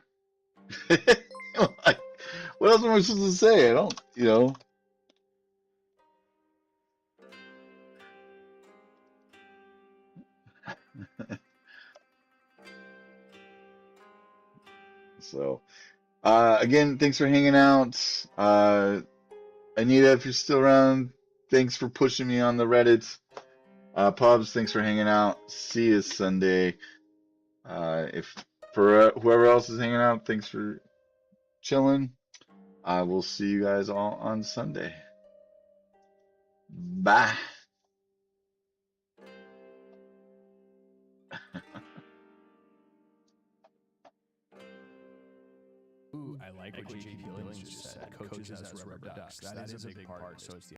like, what else am I supposed to say? I don't, So, again, thanks for hanging out. Anita, if you're still around, thanks for pushing me on the Reddit. Pubs, thanks for hanging out. See you Sunday. If for whoever else is hanging out, thanks for chilling. I will see you guys all on Sunday. Bye. Ooh, I like what JP Billings just said. Coaches as rubber ducks. That is a big part. So it's the